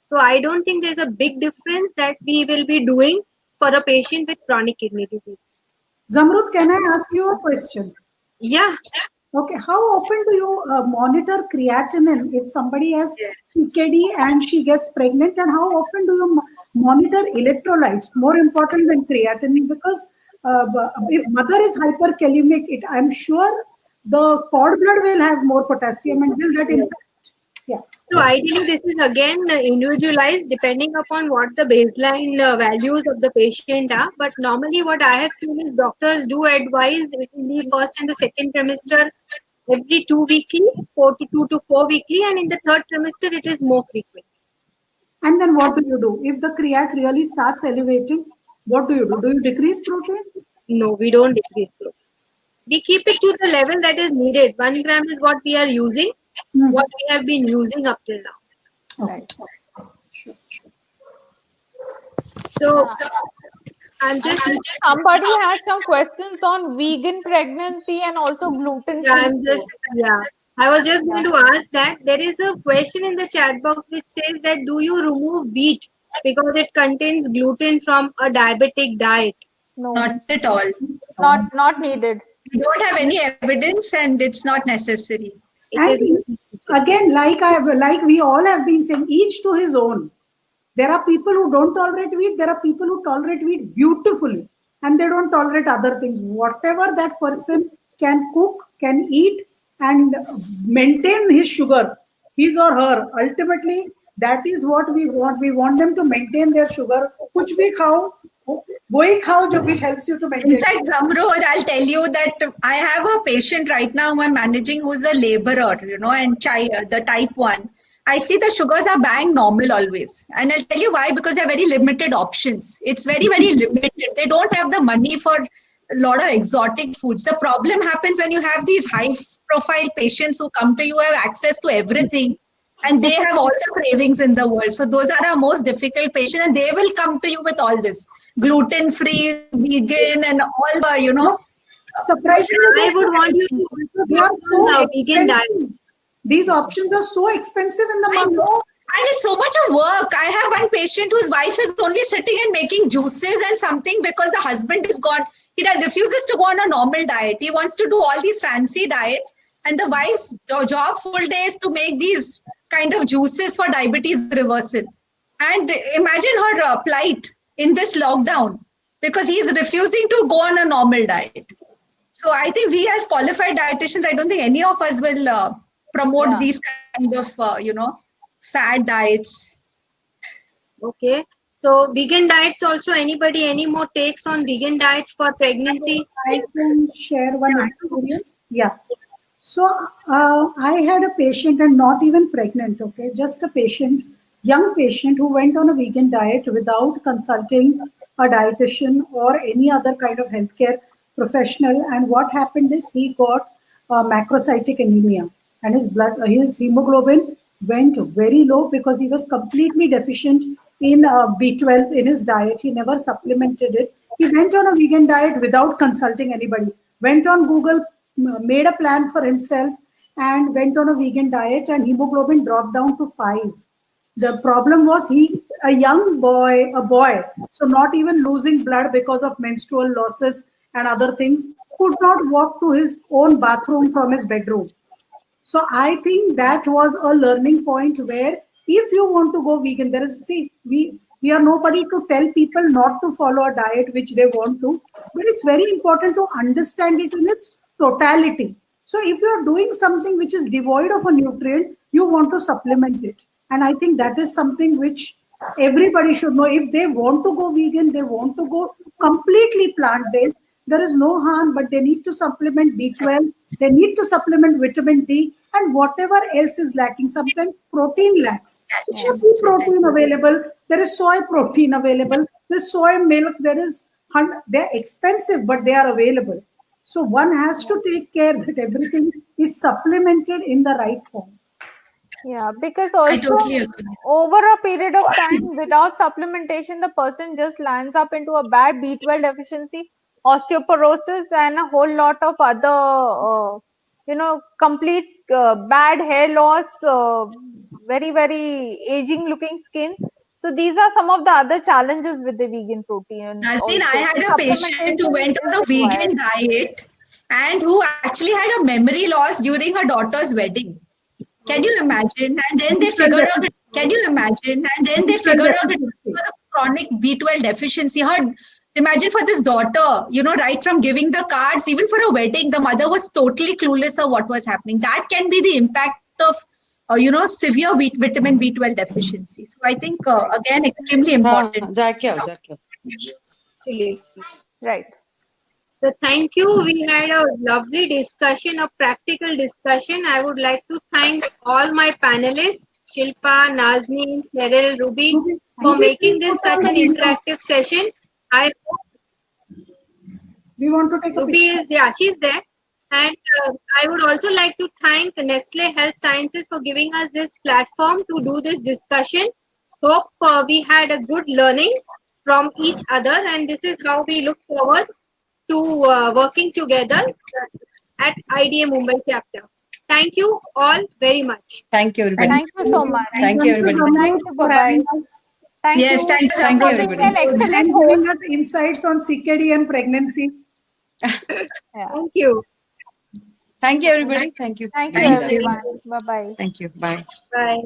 So I don't think there's a big difference that we will be doing for a patient with chronic kidney disease. Zamrud, can I ask you a question? Yeah. Okay, how often do you monitor creatinine if somebody has CKD and she gets pregnant, and how often do you monitor electrolytes? More important than creatinine, because if mother is hyperkalemic, I'm sure the cord blood will have more potassium, and will that impact? Yeah. So ideally, this is again individualized depending upon what the baseline values of the patient are. But normally, what I have seen is doctors do advise in the first and the second trimester every 2 weekly, 2 to 4 weekly, and in the third trimester it is more frequent. And then what do you do? If the creat really starts elevating, what do you do? Do you decrease protein? No, we don't decrease protein. We keep it to the level that is needed. 1 gram is what we are using, what we have been using up till now. Okay. Sure. So I'm just Somebody has some questions on vegan pregnancy and also gluten. I was just going to ask that there is a question in the chat box which says that, do you remove wheat because it contains gluten from a diabetic diet? No, Not at all. not needed. We don't have any evidence, and it's not necessary. And again, like we all have been saying, each to his own. There are people who don't tolerate wheat. There are people who tolerate wheat beautifully, and they don't tolerate other things. Whatever that person can cook, can eat, and maintain his sugar, his or her. Ultimately, that is what we want. We want them to maintain their sugar. Kuch bhi khao, wohi khao, which helps you to maintain. In fact, Zamrud, I'll tell you that I have a patient right now who I'm managing who's a laborer, and the type 1. I see the sugars are bang normal always. And I'll tell you why, because they're very limited options. It's very, very limited. They don't have the money for a lot of exotic foods. The problem happens when you have these high profile patients who come to you, have access to everything, and they have all the cravings in the world. So those are our most difficult patients, and they will come to you with all this gluten-free, vegan, and all the, Surprisingly, I would want you to they are so vegan diet. These options are so expensive in the I market. know. And it's so much of work. I have one patient whose wife is only sitting and making juices and something because the husband is gone. He refuses to go on a normal diet. He wants to do all these fancy diets. And the wife's job full day is to make these kind of juices for diabetes reversal. And imagine her plight in this lockdown because he's refusing to go on a normal diet. So I think we as qualified dietitians, I don't think any of us will promote these kind of, fad diets. Okay. So vegan diets also, anybody, any more takes on vegan diets for pregnancy? I can share one experience. Yeah. So I had a patient and not even pregnant, okay, just a patient, young patient who went on a vegan diet without consulting a dietitian or any other kind of healthcare professional. And what happened is he got macrocytic anemia and his hemoglobin went very low because he was completely deficient in B12 in his diet. He never supplemented it. He went on a vegan diet without consulting anybody, went on Google, made a plan for himself and went on a vegan diet, and hemoglobin dropped down to 5. The problem was a young boy, so not even losing blood because of menstrual losses and other things, could not walk to his own bathroom from his bedroom. So I think that was a learning point where if you want to go vegan, we are nobody to tell people not to follow a diet which they want to, but it's very important to understand it in its totality. So if you are doing something which is devoid of a nutrient, you want to supplement it. And I think that is something which everybody should know. If they want to go vegan, they want to go completely plant-based, there is no harm, but they need to supplement B12, they need to supplement vitamin D, and whatever else is lacking. Sometimes protein lacks. So there should be protein available. There is soy protein available. There's soy milk. They're expensive, but they are available. So one has to take care that everything is supplemented in the right form. Yeah, because also over a period of time without supplementation, the person just lands up into a bad B12 deficiency, osteoporosis, and a whole lot of other, complete bad hair loss, very, very aging looking skin. So these are some of the other challenges with the vegan protein. Nazneen, I had a patient who went on a vegan diet and who actually had a memory loss during her daughter's wedding. Can you imagine? And then they figured out. Can you imagine? And then they figured out it was a chronic B12 deficiency. Imagine for this daughter, right from giving the cards, even for a wedding, the mother was totally clueless of what was happening. That can be the impact of, severe vitamin B12 deficiency. So I think again, extremely important. Actually. Right. So thank you. We had a lovely discussion, a practical discussion. I would like to thank all my panelists, Shilpa, Nazneen, Cheryl, Ruby, for making this such an interactive session. I hope we want to take Ruby she's there. And I would also like to thank Nestle Health Sciences for giving us this platform to do this discussion. Hope we had a good learning from each other, and this is how we look forward to working together at IDA Mumbai chapter. Thank you all very much. Thank you, everybody. Thank you so much. Thank you, everybody. Thank you. Bye-bye. Thank Yes, you. thank you, everybody. and giving us insights on CKD and pregnancy. Thank you. Thank you, everybody. Thank you. Thank you, everyone. Bye-bye. Thank you. Bye. Bye.